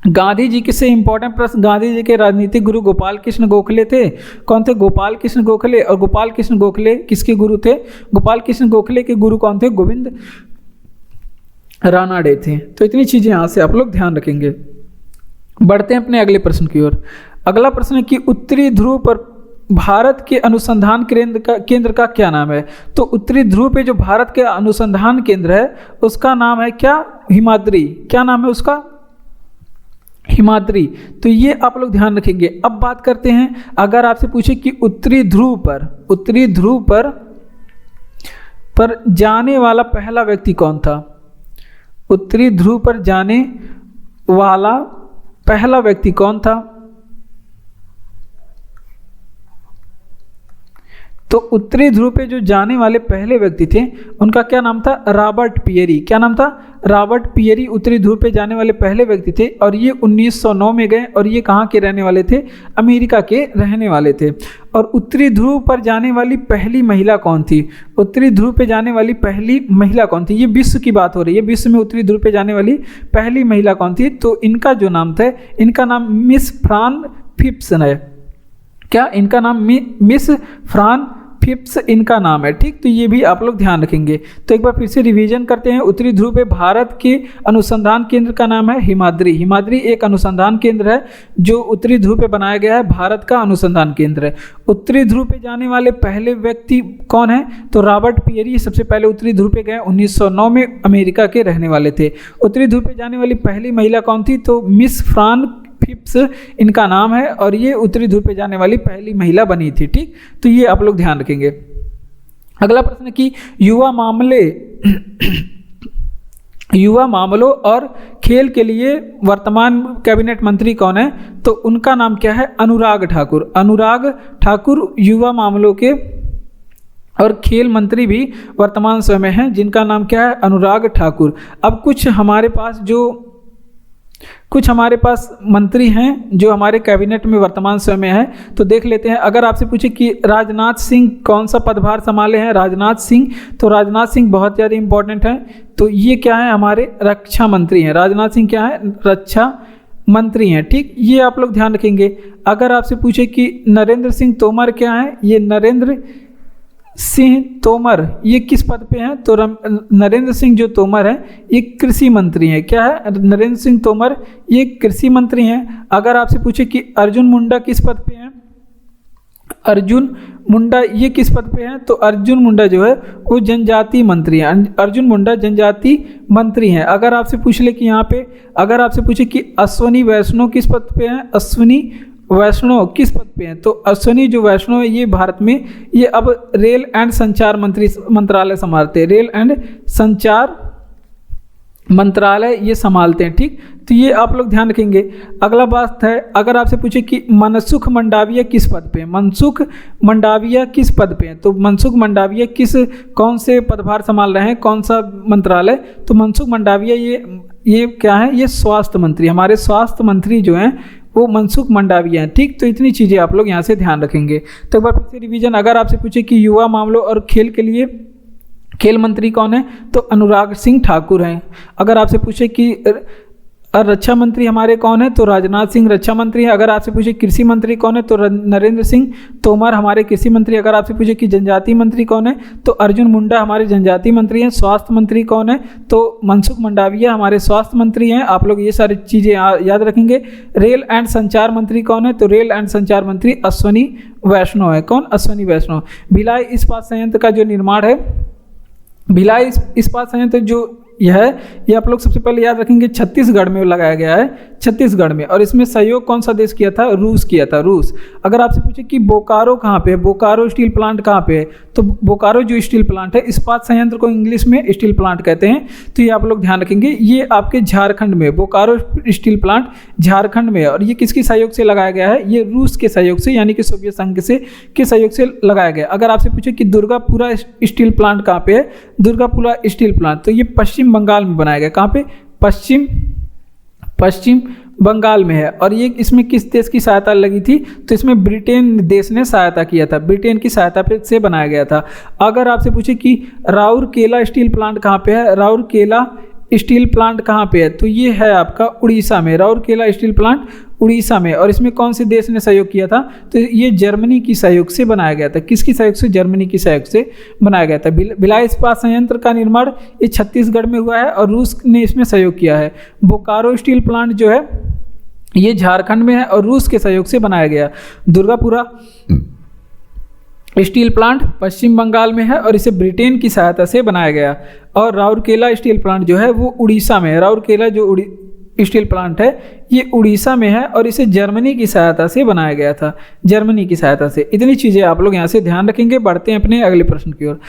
गांधी जी किससे इंपॉर्टेंट प्रश्न, गांधी जी के राजनीतिक गुरु गोपाल कृष्ण गोखले थे। कौन थे? गोपाल कृष्ण गोखले। और गोपाल कृष्ण गोखले किसके गुरु थे? गोपाल कृष्ण गोखले के गुरु कौन थे? गोविंद रानाडे थे। तो इतनी चीजें यहां से आप लोग ध्यान रखेंगे। बढ़ते हैं अपने अगले प्रश्न की ओर। अगला प्रश्न है कि उत्तरी ध्रुव पर भारत के अनुसंधान केंद्र का क्या नाम है? तो उत्तरी ध्रुव पे जो भारत के अनुसंधान केंद्र है उसका नाम है क्या? हिमाद्री। क्या नाम है उसका? हिमाद्री। तो ये आप लोग ध्यान रखेंगे। अब बात करते हैं, अगर आपसे पूछे कि उत्तरी ध्रुव पर जाने वाला पहला व्यक्ति कौन था? उत्तरी ध्रुव पर जाने वाला पहला व्यक्ति कौन था? तो उत्तरी ध्रुव पे जो जाने वाले पहले व्यक्ति थे उनका क्या नाम था? Robert Peary. क्या नाम था? रॉबर्ट पियरी उत्तरी ध्रुव पे जाने वाले पहले व्यक्ति थे और ये 1909 में गए और ये कहाँ के रहने वाले थे? अमेरिका के रहने वाले थे। और उत्तरी ध्रुव पर जाने वाली पहली महिला कौन थी? उत्तरी ध्रुव पे जाने वाली पहली महिला कौन थी? ये विश्व की बात हो रही है। विश्व में उत्तरी ध्रुव पे जाने वाली पहली महिला कौन थी? तो इनका जो नाम था, इनका नाम मिस फ्रान फिप्सन है। क्या? इनका नाम मिस फ्रान फिप्स इनका नाम है, ठीक। तो ये भी आप लोग ध्यान रखेंगे। तो एक बार फिर से रिवीजन करते हैं। उत्तरी ध्रुव पे भारत के अनुसंधान केंद्र का नाम है हिमाद्री। हिमाद्री एक अनुसंधान केंद्र है जो उत्तरी ध्रुव पे बनाया गया है, भारत का अनुसंधान केंद्र है। उत्तरी ध्रुव पे जाने वाले पहले व्यक्ति कौन है? तो रॉबर्ट पियरी सबसे पहले उत्तरी ध्रुव पे गए, 1909 में अमेरिका के रहने वाले थे। उत्तरी ध्रुव पे जाने वाली पहली महिला कौन थी? तो मिस फ्रान फिप्स इनका नाम है और ये उत्तरी ध्रुव पे जाने वाली पहली महिला बनी थी, ठीक। तो ये आप लोग ध्यान रखेंगे। अगला प्रश्न है कि युवा मामलों और खेल के लिए वर्तमान कैबिनेट मंत्री कौन है? तो उनका नाम क्या है? अनुराग ठाकुर। अनुराग ठाकुर युवा मामलों के और खेल मंत्री भी वर्तमान समय में हैं, जिनका नाम क्या है? अनुराग ठाकुर। अब कुछ हमारे पास मंत्री हैं जो हमारे कैबिनेट में वर्तमान समय में है, तो देख लेते हैं। अगर आपसे पूछे कि राजनाथ सिंह कौन सा पदभार संभाले हैं? राजनाथ सिंह, तो राजनाथ सिंह बहुत ज़्यादा इंपॉर्टेंट है। तो ये क्या है? हमारे रक्षा मंत्री हैं। राजनाथ सिंह क्या है? रक्षा मंत्री हैं, ठीक। ये आप लोग ध्यान रखेंगे। अगर आपसे पूछे कि नरेंद्र सिंह तोमर क्या है? ये नरेंद्र सिंह तोमर ये किस पद पे हैं? तो नरेंद्र सिंह जो तोमर है ये कृषि मंत्री हैं। क्या है? नरेंद्र सिंह तोमर ये कृषि मंत्री हैं। अगर आपसे पूछे कि अर्जुन मुंडा किस पद पे हैं? अर्जुन मुंडा ये किस पद पे हैं? तो अर्जुन मुंडा जो है वो जनजाति मंत्री हैं। अर्जुन मुंडा जनजाति मंत्री हैं। अगर आपसे पूछ ले कि यहाँ पे अगर आपसे पूछे कि अश्वनी वैष्णव किस पद पे हैं? अश्वनी वैष्णव किस पद पे हैं? तो अश्वनी जो वैष्णव है ये भारत में ये अब रेल एंड संचार मंत्रालय संभालते हैं। रेल एंड संचार मंत्रालय ये संभालते हैं। ठीक, तो ये आप लोग ध्यान रखेंगे। अगला बात है, अगर आपसे पूछे कि मनसुख मंडाविया किस पद पे हैं, मनसुख मंडाविया किस पद पे हैं, तो मनसुख मंडाविया कौन से पदभार संभाल रहे हैं, कौन सा मंत्रालय, तो मनसुख मंडाविया ये क्या है, ये स्वास्थ्य मंत्री, हमारे स्वास्थ्य मंत्री जो हैं वो मनसुख मंडाविया हैं। ठीक, तो इतनी चीज़ें आप लोग यहाँ से ध्यान रखेंगे। तो एक बार फिर से रिवीजन, अगर आपसे पूछे कि युवा मामलों और खेल के लिए खेल मंत्री कौन है, तो अनुराग सिंह ठाकुर हैं। अगर आपसे पूछे कि रक्षा मंत्री हमारे कौन है, तो राजनाथ सिंह रक्षा मंत्री है। अगर आपसे पूछे कृषि मंत्री कौन है, तो नरेंद्र सिंह तोमर हमारे कृषि मंत्री। अगर आपसे पूछे कि जनजातीय मंत्री कौन है, तो अर्जुन मुंडा हमारे जनजातीय मंत्री हैं। स्वास्थ्य मंत्री कौन है, तो मनसुख मंडाविया हमारे स्वास्थ्य मंत्री हैं। आप लोग ये सारी चीज़ें याद रखेंगे। रेल एंड संचार मंत्री कौन है, तो रेल एंड संचार मंत्री अश्वनी वैष्णव है। कौन, अश्वनी वैष्णव। भिलाई इस्पात संयंत्र का जो निर्माण है, भिलाई इस्पात संयंत्र जो यह है, ये आप लोग सबसे पहले याद रखेंगे छत्तीसगढ़ में लगाया गया है, छत्तीसगढ़ में। और इसमें सहयोग कौन सा देश किया था, रूस किया था, रूस। अगर आपसे पूछे कि बोकारो कहाँ पे है, बोकारो स्टील प्लांट कहाँ पे है, तो बोकारो जो स्टील प्लांट है, इस्पात संयंत्र को इंग्लिश में स्टील प्लांट कहते हैं, तो ये आप लोग ध्यान रखेंगे। ये आपके झारखंड में, बोकारो स्टील प्लांट झारखंड में है। और ये किसके सहयोग से लगाया गया है, ये रूस के सहयोग से, यानी कि सोवियत संघ के सहयोग से लगाया गया। अगर आपसे पूछे कि दुर्गापुरा स्टील प्लांट कहाँ पे है, दुर्गापुरा स्टील प्लांट, तो ये पश्चिम बंगाल में बनाया गया। कहाँ पे, पश्चिम बंगाल में है। और ये इसमें किस देश की सहायता लगी थी, तो इसमें ब्रिटेन देश ने सहायता किया था, ब्रिटेन की सहायता से बनाया गया था। अगर आपसे पूछे कि राउरकेला स्टील प्लांट कहाँ पे है, राउरकेला स्टील प्लांट कहाँ पे है, तो ये है आपका उड़ीसा में, राउरकेला स्टील प्लांट उड़ीसा में। और इसमें कौन से देश ने सहयोग किया था, तो ये जर्मनी की सहयोग से बनाया गया था। किसकी सहयोग से, जर्मनी की सहयोग से बनाया गया था। भिलाई इस्पात संयंत्र का निर्माण ये छत्तीसगढ़ में हुआ है और रूस ने इसमें सहयोग किया है। बोकारो स्टील प्लांट जो है ये झारखंड में है और रूस के सहयोग से बनाया गया। दुर्गापुरा स्टील प्लांट पश्चिम बंगाल में है और इसे ब्रिटेन की सहायता से बनाया गया। और राउरकेला स्टील प्लांट जो है वो उड़ीसा में है। राउरकेला जो स्टील प्लांट है ये उड़ीसा में है और इसे जर्मनी की सहायता से बनाया गया था, जर्मनी की सहायता से। इतनी चीज़ें आप लोग यहाँ से ध्यान रखेंगे। बढ़ते हैं अपने अगले प्रश्न की ओर।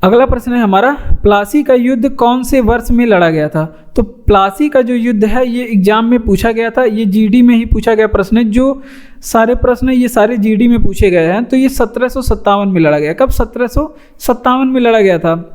अगला प्रश्न है हमारा, प्लासी का युद्ध कौन से वर्ष में लड़ा गया था। तो प्लासी का जो युद्ध है ये एग्जाम में पूछा गया था, ये जीडी में ही पूछा गया प्रश्न है। जो सारे प्रश्न ये सारे जीडी में पूछे गए हैं। तो ये 1757 में लड़ा गया। कब, 1757 में लड़ा गया था।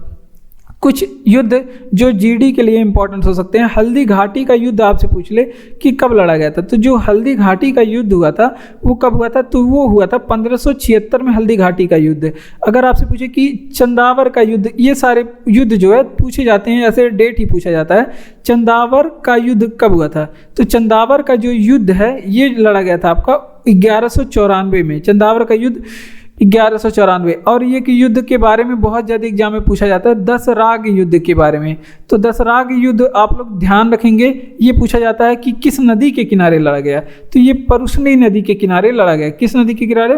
कुछ युद्ध जो जीडी के लिए इंपॉर्टेंट हो सकते हैं। हल्दी घाटी का युद्ध आपसे पूछ ले कि कब लड़ा गया था, तो जो हल्दी घाटी का युद्ध हुआ था वो कब हुआ था, तो वो हुआ था 1576 में हल्दी घाटी का युद्ध। अगर आपसे पूछे कि चंदावर का युद्ध, ये सारे युद्ध जो है पूछे जाते हैं, ऐसे डेट ही पूछा जाता है। चंदावर का युद्ध कब हुआ था, तो चंदावर का जो युद्ध है ये लड़ा गया था आपका 1194 में। चंदावर का युद्ध 1194। और ये कि युद्ध के बारे में बहुत ज़्यादा एग्जाम में पूछा जाता है, दसराग युद्ध के बारे में। तो दसराग युद्ध आप लोग ध्यान रखेंगे, ये पूछा जाता है कि किस नदी के किनारे लड़ा गया, तो ये परुष्णी नदी के किनारे लड़ा गया। किस नदी के किनारे,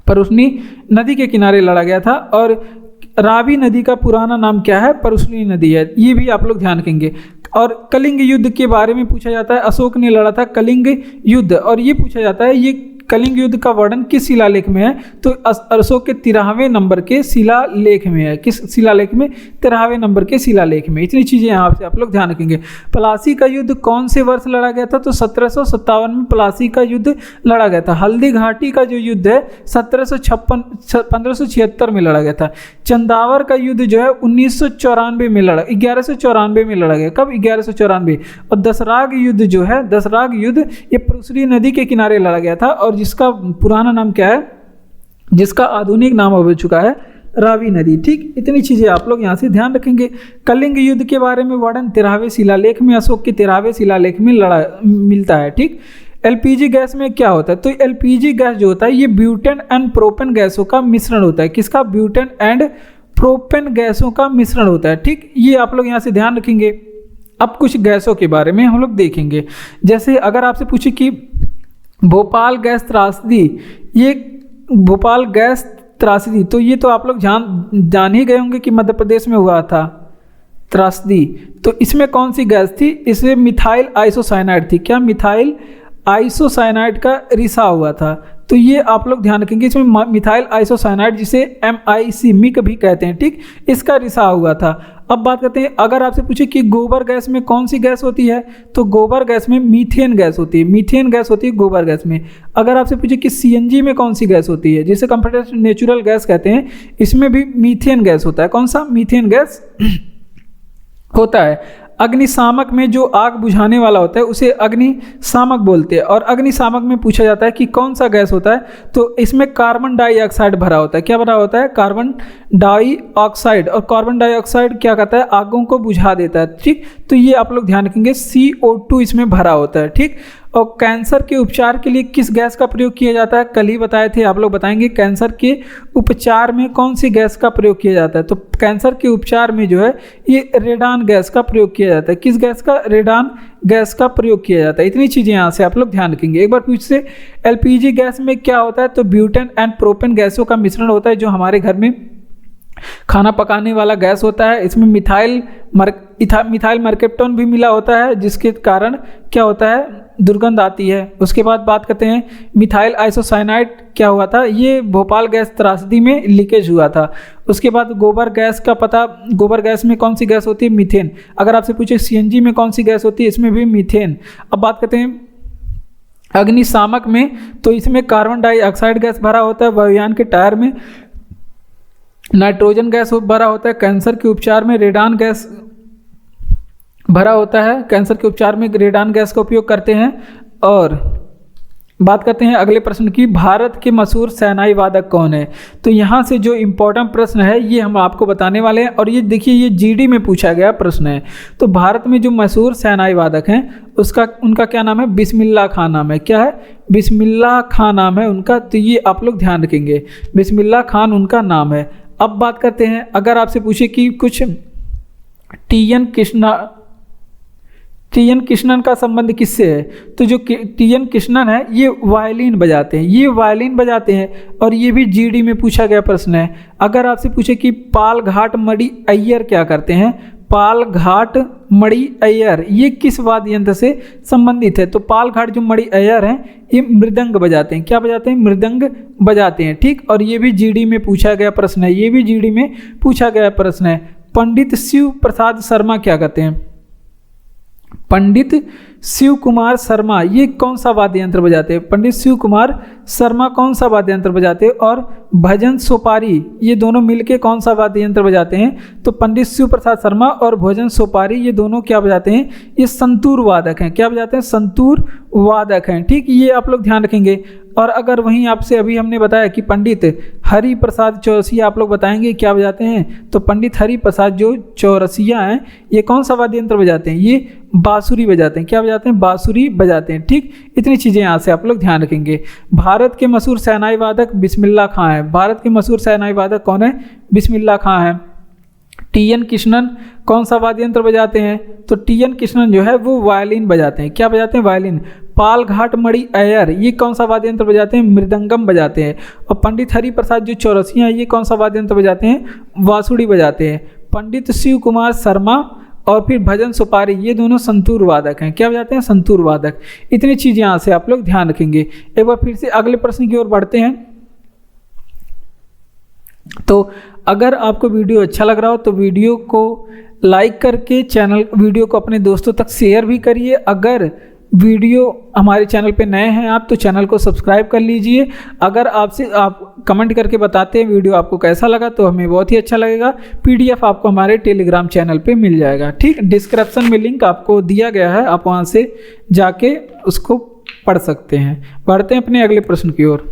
परुष्णी नदी के किनारे लड़ा गया था। और रावी नदी का पुराना नाम क्या है, परुष्णी नदी है, ये भी आप लोग ध्यान रखेंगे। और कलिंग युद्ध के बारे में पूछा जाता है, अशोक ने लड़ा था कलिंग युद्ध। और ये पूछा जाता है ये कलिंग युद्ध का वर्णन किस शिलालेख में है, तो अशोक के 13वें नंबर के शिलालेख में है। किस शिलालेख में, 13वें नंबर के शिलालेख में। इतनी चीज़ें यहाँ से आप लोग ध्यान रखेंगे। प्लासी का युद्ध कौन से वर्ष लड़ा गया था, तो 1757 में प्लासी का युद्ध लड़ा गया था। हल्दी घाटी का जो युद्ध है 1576 में लड़ा गया था। चंदावर का युद्ध जो है 1994 में लड़ा, 1194 में लड़ा गया। कब, 1194। और दसराग युद्ध जो है, दसराग युद्ध ये परुष्णी नदी के किनारे लड़ा गया था और जिसका पुराना नाम क्या है, जिसका आधुनिक नाम हो चुका है रावी नदी। ठीक, इतनी चीज़ें आप लोग यहाँ से ध्यान रखेंगे। कलिंग युद्ध के बारे में वर्णन 13वें शिलालेख में, अशोक के 13वें शिलालेख में मिलता है। ठीक, एलपीजी गैस में क्या होता है, तो एलपीजी गैस जो होता है ये ब्यूटेन एंड प्रोपेन गैसों का मिश्रण होता है। किसका, ब्यूटेन एंड प्रोपेन गैसों का मिश्रण होता है। ठीक, ये आप लोग यहाँ से ध्यान रखेंगे। अब कुछ गैसों के बारे में हम लोग देखेंगे। जैसे अगर आपसे पूछे कि भोपाल गैस त्रासदी, ये भोपाल गैस त्रासदी, तो ये तो आप लोग जान ही गए होंगे कि मध्य प्रदेश में हुआ था त्रासदी। तो इसमें कौन सी गैस थी, इसमें मिथाइल आइसोसाइनाइड थी। क्या, मिथाइल आइसोसाइनाइड का रिसाव हुआ था। तो ये आप लोग ध्यान रखेंगे, इसमें मिथाइल आइसोसाइनाइड जिसे MIC मिक भी कहते हैं, ठीक, इसका रिसाव हुआ था। अब बात करते हैं, अगर आपसे पूछे कि गोबर गैस में कौन सी गैस होती है, तो गोबर गैस में मीथेन गैस होती है, मीथेन गैस होती है गोबर गैस में। अगर आपसे पूछे कि सीएनजी में कौन सी गैस होती है, जिसे कंप्रेस्ड नेचुरल गैस कहते हैं, इसमें भी मीथेन गैस होता है। कौन सा? मीथेन गैस होता है। अग्निशामक में जो आग बुझाने वाला होता है उसे अग्निशामक बोलते हैं। और अग्निशामक में पूछा जाता है कि कौन सा गैस होता है, तो इसमें कार्बन डाइऑक्साइड भरा होता है। क्या भरा होता है? Carbon dioxide. और कार्बन डाइऑक्साइड क्या करता है? आगों को बुझा देता है। ठीक, तो ये आप लोग ध्यान रखेंगे, CO2 इसमें भरा होता है। ठीक, और कैंसर के उपचार के लिए किस गैस का प्रयोग किया जाता है? कल ही बताए थे, आप लोग बताएंगे कैंसर के उपचार में कौन सी गैस का प्रयोग किया जाता है। तो कैंसर के उपचार में जो है ये रेडान गैस का प्रयोग किया जाता है। किस गैस का? रेडान गैस का प्रयोग किया जाता है। इतनी चीज़ें यहाँ से आप लोग ध्यान रखेंगे। एक बार पूछ से LPG गैस में क्या होता है, तो ब्यूटेन एंड प्रोपेन गैसों का मिश्रण होता है, जो हमारे घर में खाना पकाने वाला गैस होता है। इसमें मिथाइल मर्केप्टोन भी मिला होता है, जिसके कारण क्या होता है? दुर्गंध आती है। उसके बाद बात करते हैं मिथाइल आइसोसाइनाइड क्या हुआ था, ये भोपाल गैस त्रासदी में लीकेज हुआ था। उसके बाद गोबर गैस का पता, गोबर गैस में कौन सी गैस होती है? मीथेन। अगर आपसे पूछे CNG में कौन सी गैस होती है, इसमें भी मीथेन। अब बात करते हैं अग्निशामक में, तो इसमें कार्बन डाइऑक्साइड गैस भरा होता है। वायुयान के टायर में नाइट्रोजन गैस भरा होता है। कैंसर के उपचार में रेडान गैस भरा होता है। कैंसर के उपचार में रेडान गैस का उपयोग करते हैं। और बात करते हैं अगले प्रश्न की, भारत के मशहूर शहनाई वादक कौन है? तो यहाँ से जो इम्पोर्टेंट प्रश्न है ये हम आपको बताने वाले हैं। और ये देखिए, ये GD में पूछा गया प्रश्न है। तो भारत में जो मशहूर शहनाई वादक हैं उनका क्या नाम है? बिस्मिल्लाह खान नाम है। क्या है? बिस्मिल्लाह खान नाम है उनका। तो ये आप लोग ध्यान रखेंगे, बिस्मिल्लाह खान उनका नाम है। अब बात करते हैं, अगर आपसे पूछे कि कुछ TN कृष्णन का संबंध किससे है, तो जो TN कृष्णन है ये वायलिन बजाते हैं, ये वायलिन बजाते हैं। और ये भी GD में पूछा गया प्रश्न है। अगर आपसे पूछे कि पाल घाट मड़ी अय्यर क्या करते हैं, पाल घाट मड़ी अय्यर ये किस वाद्य यंत्र से संबंधित है, तो पाल घाट जो मड़ी अय्यर हैं ये मृदंग बजाते हैं। क्या बजाते हैं? मृदंग बजाते हैं। ठीक, और ये भी GD में पूछा गया प्रश्न है, ये भी GD में पूछा गया प्रश्न है। पंडित शिव प्रसाद शर्मा क्या करते हैं? पंडित शिव कुमार शर्मा ये कौन सा वाद्य यंत्र बजाते हैं? पंडित शिव कुमार शर्मा कौन सा वाद्य यंत्र बजाते हैं? और भजन सोपारी ये दोनों मिलके कौन सा वाद्य यंत्र बजाते हैं? तो पंडित शिव प्रसाद शर्मा और भजन सोपारी ये दोनों क्या बजाते हैं? ये संतूर वादक हैं। क्या बजाते हैं? संतूर वादक हैं। ठीक, ये आप लोग ध्यान रखेंगे। और अगर वहीं आपसे अभी हमने बताया कि पंडित हरि प्रसाद चौरसिया आप लोग बताएंगे क्या बजाते हैं, तो पंडित हरि प्रसाद जो चौरसिया हैं ये कौन सा वाद्य यंत्र बजाते हैं? ये बांसुरी बजाते हैं। क्या बजाते हैं? बांसुरी बजाते हैं। ठीक, इतनी चीज़ें यहाँ से आप लोग ध्यान रखेंगे। भारत के मशहूर शहनाई वादक बिस्मिल्लाह खां है। भारत के मशहूर शहनाई वादक कौन है? बिस्मिल्लाह खां है। TN कृष्णन कौन सा वाद्य यंत्र बजाते हैं? तो TN कृष्णन जो है वो वायलिन बजाते हैं। क्या बजाते हैं? वायलिन। पाल घाट मड़ी अय्यर ये कौन सा वाद्य यंत्र बजाते हैं? मृदंगम बजाते हैं। और पंडित हरि प्रसाद जो चौरसिया हैं ये कौन सा वाद्य यंत्र बजाते हैं? बांसुरी बजाते हैं। पंडित शिव कुमार शर्मा और फिर भजन सुपारी ये दोनों संतूर वादक हैं। क्या बजाते हैं? संतूर वादक। इतनी चीज़ें यहाँ से आप लोग ध्यान रखेंगे। एक बार फिर से अगले प्रश्न की ओर बढ़ते हैं। तो अगर आपको वीडियो अच्छा लग रहा हो तो वीडियो को लाइक करके वीडियो को अपने दोस्तों तक शेयर भी करिए। अगर वीडियो हमारे चैनल पे नए हैं आप तो चैनल को सब्सक्राइब कर लीजिए। अगर आप कमेंट करके बताते हैं वीडियो आपको कैसा लगा तो हमें बहुत ही अच्छा लगेगा। PDF आपको हमारे टेलीग्राम चैनल पे मिल जाएगा। ठीक, डिस्क्रिप्शन में लिंक आपको दिया गया है, आप वहाँ से जाके उसको पढ़ सकते हैं। बढ़ते हैं अपने अगले प्रश्न की ओर।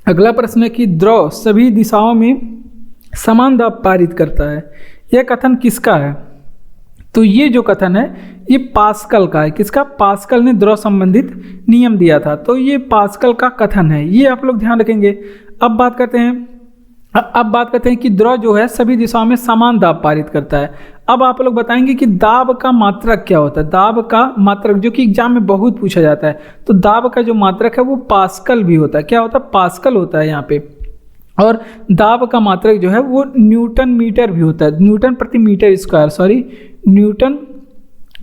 अगला प्रश्न है कि द्रव सभी दिशाओं में समान दाब पारित करता है, यह कथन किसका है? तो ये जो कथन है ये पास्कल का है। किसका? पास्कल ने द्रव संबंधित नियम दिया था, तो ये पास्कल का कथन है, ये आप लोग ध्यान रखेंगे। अब बात करते हैं कि द्रव जो है सभी दिशाओं में समान दाब पारित करता है। अब आप लोग बताएंगे कि दाब का मात्रक क्या होता है। दाब का मात्रक जो कि एग्जाम में बहुत पूछा जाता है, तो दाब का जो मात्रक है वो पास्कल भी होता है। क्या होता है? पास्कल होता है यहाँ पे। और दाब का मात्रक जो है वो न्यूटन मीटर भी होता है, न्यूटन प्रति मीटर स्क्वायर, सॉरी न्यूटन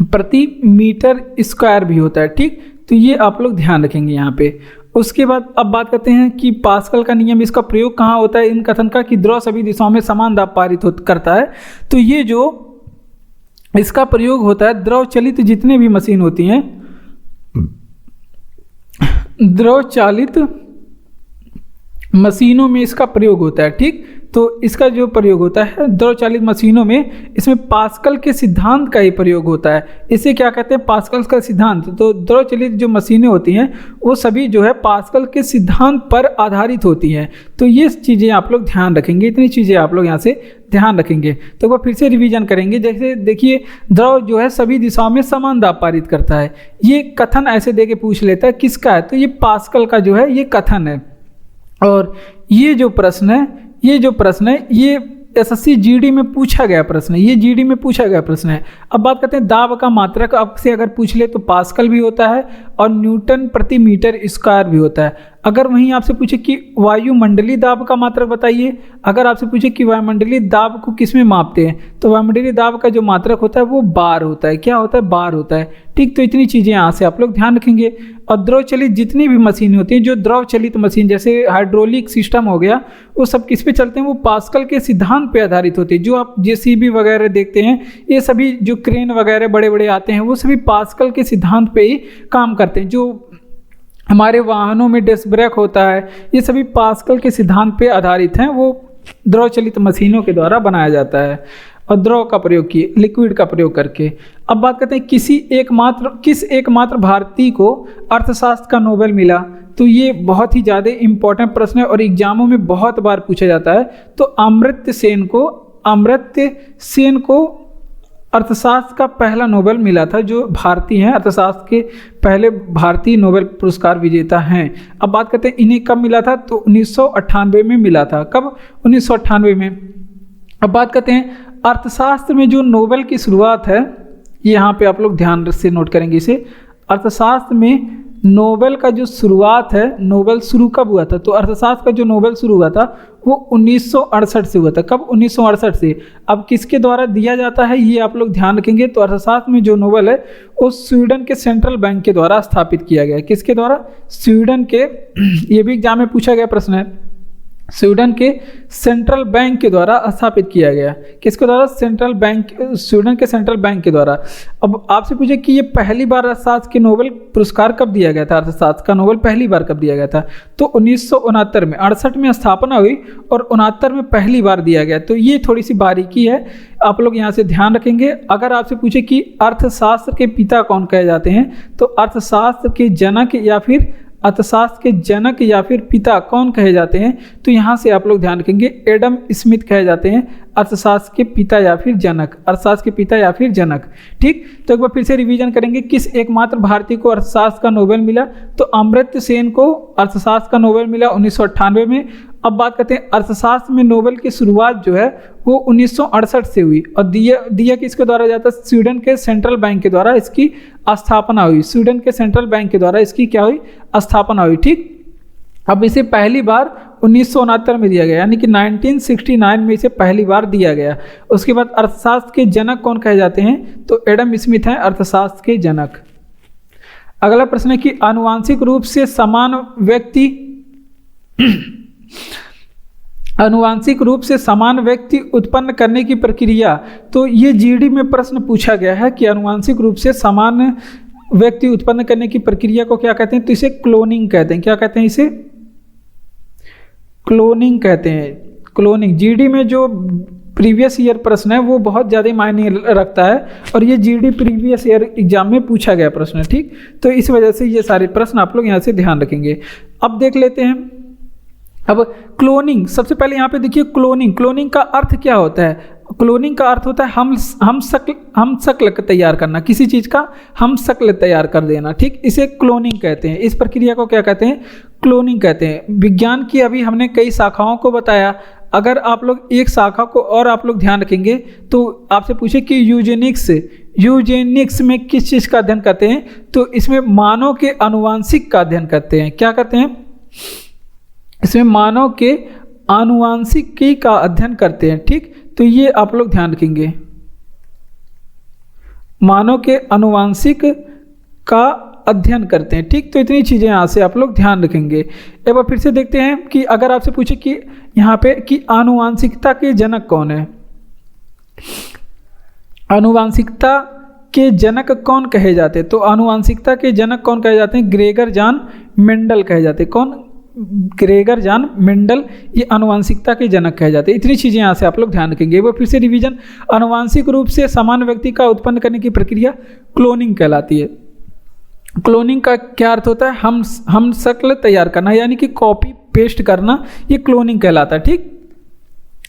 प्रति मीटर स्क्वायर भी होता है। ठीक, तो ये आप लोग ध्यान रखेंगे यहाँ पे। उसके बाद अब बात करते हैं कि पास्कल का नियम, इसका प्रयोग कहाँ होता है इन कथन का कि द्रव सभी दिशाओं में समान दाब पारित करता है। तो ये जो इसका प्रयोग होता है द्रव चलित जितने भी मशीन होती हैं, द्रव चालित मशीनों में इसका प्रयोग होता है। ठीक, तो इसका जो प्रयोग होता है द्रव चालित मशीनों में, इसमें पास्कल के सिद्धांत का ही प्रयोग होता है। इसे क्या कहते हैं? पास्कल का सिद्धांत। तो द्रव चालित जो मशीनें होती हैं वो सभी जो है पास्कल के सिद्धांत पर आधारित होती हैं। तो ये चीज़ें आप लोग ध्यान रखेंगे, इतनी चीज़ें आप लोग यहाँ से ध्यान रखेंगे। तो वह फिर से रिवीजन करेंगे। जैसे देखिए, द्रव जो है सभी दिशाओं में समान दाब पारित करता है, ये कथन ऐसे दे के पूछ लेता है किसका है, तो ये पास्कल का जो है ये कथन है। और ये जो प्रश्न है ये एसएससी जीडी में पूछा गया प्रश्न है, ये जीडी में पूछा गया प्रश्न है। अब बात करते हैं दाब का मात्रक आपसे अगर पूछ ले तो पास्कल भी होता है और न्यूटन प्रति मीटर स्क्वायर भी होता है। अगर वहीं आपसे पूछे कि वायुमंडलीय दाब का मात्रक बताइए, अगर आपसे पूछे कि वायुमंडलीय दाब को किस में मापते हैं, तो वायुमंडलीय दाब का जो मात्रक होता है वो बार होता है। क्या होता है? बार होता है। ठीक, तो इतनी चीज़ें यहाँ से आप लोग ध्यान रखेंगे। और द्रव चलित जितनी भी मशीन होती हैं, जो द्रव चलित मशीन जैसे हाइड्रोलिक सिस्टम हो गया, वो सब किस पे चलते हैं? वो पास्कल के सिद्धांत पे आधारित होते हैं। जो आप जेसीबी वगैरह देखते हैं, ये सभी जो क्रेन वगैरह बड़े बड़े आते हैं, वो सभी पास्कल के सिद्धांत पे ही काम करते हैं। जो हमारे वाहनों में डिस्क ब्रेक होता है, ये सभी पास्कल के सिद्धांत पे आधारित हैं, वो द्रव चलित मशीनों के द्वारा बनाया जाता है। और द्रव का प्रयोग किए, लिक्विड का प्रयोग करके। अब बात करते हैं किस एकमात्र भारतीय को अर्थशास्त्र का नोबेल मिला। तो ये बहुत ही ज़्यादा इम्पोर्टेंट प्रश्न है और एग्जामों में बहुत बार पूछा जाता है। तो अमर्त्य सेन को अर्थशास्त्र का पहला नोबेल मिला था, जो भारतीय हैं, अर्थशास्त्र के पहले भारतीय नोबेल पुरस्कार विजेता हैं। अब बात करते हैं इन्हें कब मिला था, तो 1998 में मिला था। कब? 1998 में। अब बात करते हैं अर्थशास्त्र में जो नोबेल की शुरुआत है, यहाँ पे आप लोग ध्यान से नोट करेंगे इसे। अर्थशास्त्र में नोबेल का जो शुरुआत है, नोबेल शुरू कब हुआ था, तो अर्थशास्त्र का जो नोबेल शुरू हुआ था वो 1968 से हुआ था। कब? 1968 से। अब किसके द्वारा दिया जाता है ये आप लोग ध्यान रखेंगे। तो अर्थशास्त्र में जो नोबेल है वो स्वीडन के सेंट्रल बैंक के द्वारा स्थापित किया गया है। किसके द्वारा? स्वीडन के, ये भी एग्जाम में पूछा गया प्रश्न है, स्वीडन के सेंट्रल बैंक के द्वारा स्थापित किया गया। किसके द्वारा? स्वीडन के सेंट्रल बैंक के द्वारा। अब आपसे पूछे कि ये पहली बार अर्थशास्त्र के नोबेल पुरस्कार कब दिया गया था, अर्थशास्त्र का नोबेल पहली बार कब दिया गया था, तो 1969 में। 68 में स्थापना हुई और 69 में पहली बार दिया गया। तो ये थोड़ी सी बारीकी है, आप लोग यहाँ से ध्यान रखेंगे। अगर आपसे पूछे कि अर्थशास्त्र के पिता कौन कहे जाते हैं, तो अर्थशास्त्र के जनक या फिर पिता कौन कहे जाते हैं, तो यहाँ से आप लोग ध्यान रखेंगे एडम स्मिथ कहे जाते हैं अर्थशास्त्र के पिता या फिर जनक, अर्थशास्त्र के पिता या फिर जनक। ठीक, तो एक बार फिर से रिवीजन करेंगे। किस एकमात्र भारतीय को अर्थशास्त्र का नोबेल मिला, तो अमर्त्य सेन को अर्थशास्त्र का नोबेल मिला 1998 में। अब बात करते हैं अर्थशास्त्र में नोबेल की शुरुआत जो है वो 1968 से हुई और दिया किसके द्वारा जाता है, स्वीडन के सेंट्रल बैंक के द्वारा इसकी स्थापना हुई। स्वीडन के सेंट्रल बैंक के द्वारा इसकी क्या हुई, स्थापना हुई। ठीक, अब इसे पहली बार 1969 में दिया गया, यानी कि 1969 में इसे पहली बार दिया गया। उसके बाद अर्थशास्त्र के जनक कौन कहे जाते हैं, तो एडम स्मिथ हैं अर्थशास्त्र के जनक। अगला प्रश्न है कि आनुवांशिक रूप से समान व्यक्ति उत्पन्न करने की प्रक्रिया। तो ये जीडी में प्रश्न पूछा गया है कि आनुवांशिक रूप से समान व्यक्ति उत्पन्न करने की प्रक्रिया को क्या कहते हैं, तो इसे क्लोनिंग कहते हैं। क्या कहते हैं? इसे क्लोनिंग कहते हैं। क्लोनिंग जीडी में जो प्रीवियस ईयर प्रश्न है वो बहुत ज़्यादा मायने रखता है और ये जीडी प्रीवियस ईयर एग्जाम में पूछा गया प्रश्न है। ठीक, तो इस वजह से ये सारे प्रश्न आप लोग यहाँ से ध्यान रखेंगे। अब देख लेते हैं। अब क्लोनिंग, सबसे पहले यहाँ पे देखिए क्लोनिंग का अर्थ क्या होता है। क्लोनिंग का अर्थ होता है हम शक्ल तैयार करना, किसी चीज़ का हम शक्ल तैयार कर देना। ठीक, इसे क्लोनिंग कहते हैं। इस प्रक्रिया को क्या कहते हैं, क्लोनिंग कहते हैं। विज्ञान की अभी हमने कई शाखाओं को बताया। अगर आप लोग एक शाखा को और आप लोग ध्यान रखेंगे तो आपसे पूछे कि यूजेनिक्स में किस चीज़ का अध्ययन करते हैं, तो इसमें मानव के आनुवांशिक का अध्ययन करते हैं। क्या करते हैं? इसमें मानव के आनुवांशिकी का अध्ययन करते हैं। ठीक, तो ये आप लोग ध्यान रखेंगे, मानव के आनुवांशिक का अध्ययन करते हैं। ठीक, तो इतनी चीज़ें यहाँ से आप लोग ध्यान रखेंगे। एक बार फिर से देखते हैं कि अगर आपसे पूछे कि यहाँ पे कि आनुवांशिकता के जनक कौन है, आनुवांशिकता के जनक कौन कहे जाते हैं, तो आनुवांशिकता के जनक कौन कहे जाते हैं? ग्रेगर जॉन मेंडल कहे जाते हैं। कौन? ग्रेगर जॉन मेंडल, ये आनुवांशिकता के जनक कहे जाते हैं। इतनी चीज़ें यहाँ से आप लोग ध्यान रखेंगे। वो फिर से रिवीजन, आनुवांशिक रूप से समान व्यक्ति का उत्पन्न करने की प्रक्रिया क्लोनिंग कहलाती है। क्लोनिंग का क्या अर्थ होता है? हम शक्ल तैयार करना, यानी कि कॉपी पेस्ट करना, ये क्लोनिंग कहलाता है। ठीक,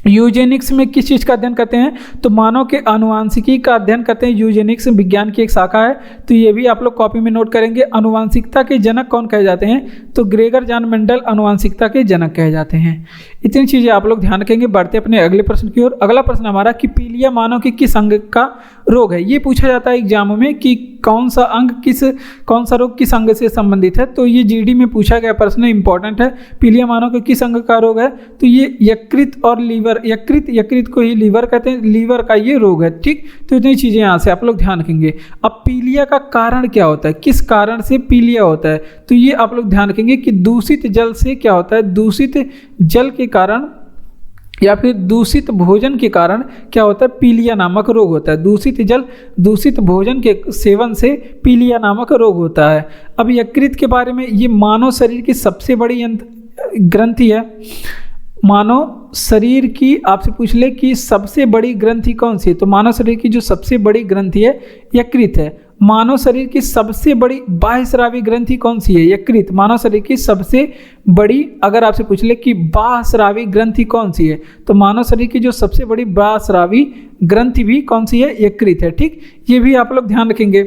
यूजेनिक्स में किस चीज़ का अध्ययन करते हैं? तो मानव के आनुवांशिकी का अध्ययन करते हैं। यूजेनिक्स विज्ञान की एक शाखा है, तो ये भी आप लोग कॉपी में नोट करेंगे। आनुवांशिकता के जनक कौन कहे जाते हैं? तो ग्रेगर जॉन मेंडल आनुवांशिकता के जनक कहे जाते हैं। इतनी चीज़ें आप लोग ध्यान रखेंगे। बढ़ते अपने अगले प्रश्न की ओर। अगला प्रश्न हमारा कि पीलिया मानव के किस अंग का रोग है? ये पूछा जाता है एग्जाम में कि कौन सा रोग किस अंग से संबंधित है। तो ये जीडी में पूछा गया प्रश्न, इंपॉर्टेंट है। पीलिया मानव के किस अंग का रोग है? तो ये यकृत और लीवर, यकृत को ही लीवर कहते हैं, लीवर का ये रोग है। ठीक, तो इतनी चीज़ें यहाँ से आप लोग ध्यान रखेंगे। अब पीलिया का कारण क्या होता है, किस कारण से पीलिया होता है? तो ये आप लोग ध्यान रखेंगे कि दूषित जल से क्या होता है? दूषित जल के कारण या फिर दूषित भोजन के कारण क्या होता है? पीलिया नामक रोग होता है। दूषित जल, दूषित भोजन के सेवन से पीलिया नामक रोग होता है। अब यकृत के बारे में, ये मानव शरीर की सबसे बड़ी ग्रंथि है। मानव शरीर की आपसे पूछ ले कि सबसे बड़ी ग्रंथि कौन सी है, तो मानव शरीर की जो सबसे बड़ी ग्रंथि है यकृत है। मानव शरीर की सबसे बड़ी बाह्यस्रावी ग्रंथि कौन सी है? यकृत। मानव शरीर की सबसे बड़ी, अगर आपसे पूछ ले कि बाह्यस्रावी ग्रंथि कौन सी है, तो मानव शरीर की जो सबसे बड़ी बाह्यस्रावी ग्रंथि भी कौन सी है? यकृत है। ठीक, ये भी आप लोग ध्यान रखेंगे।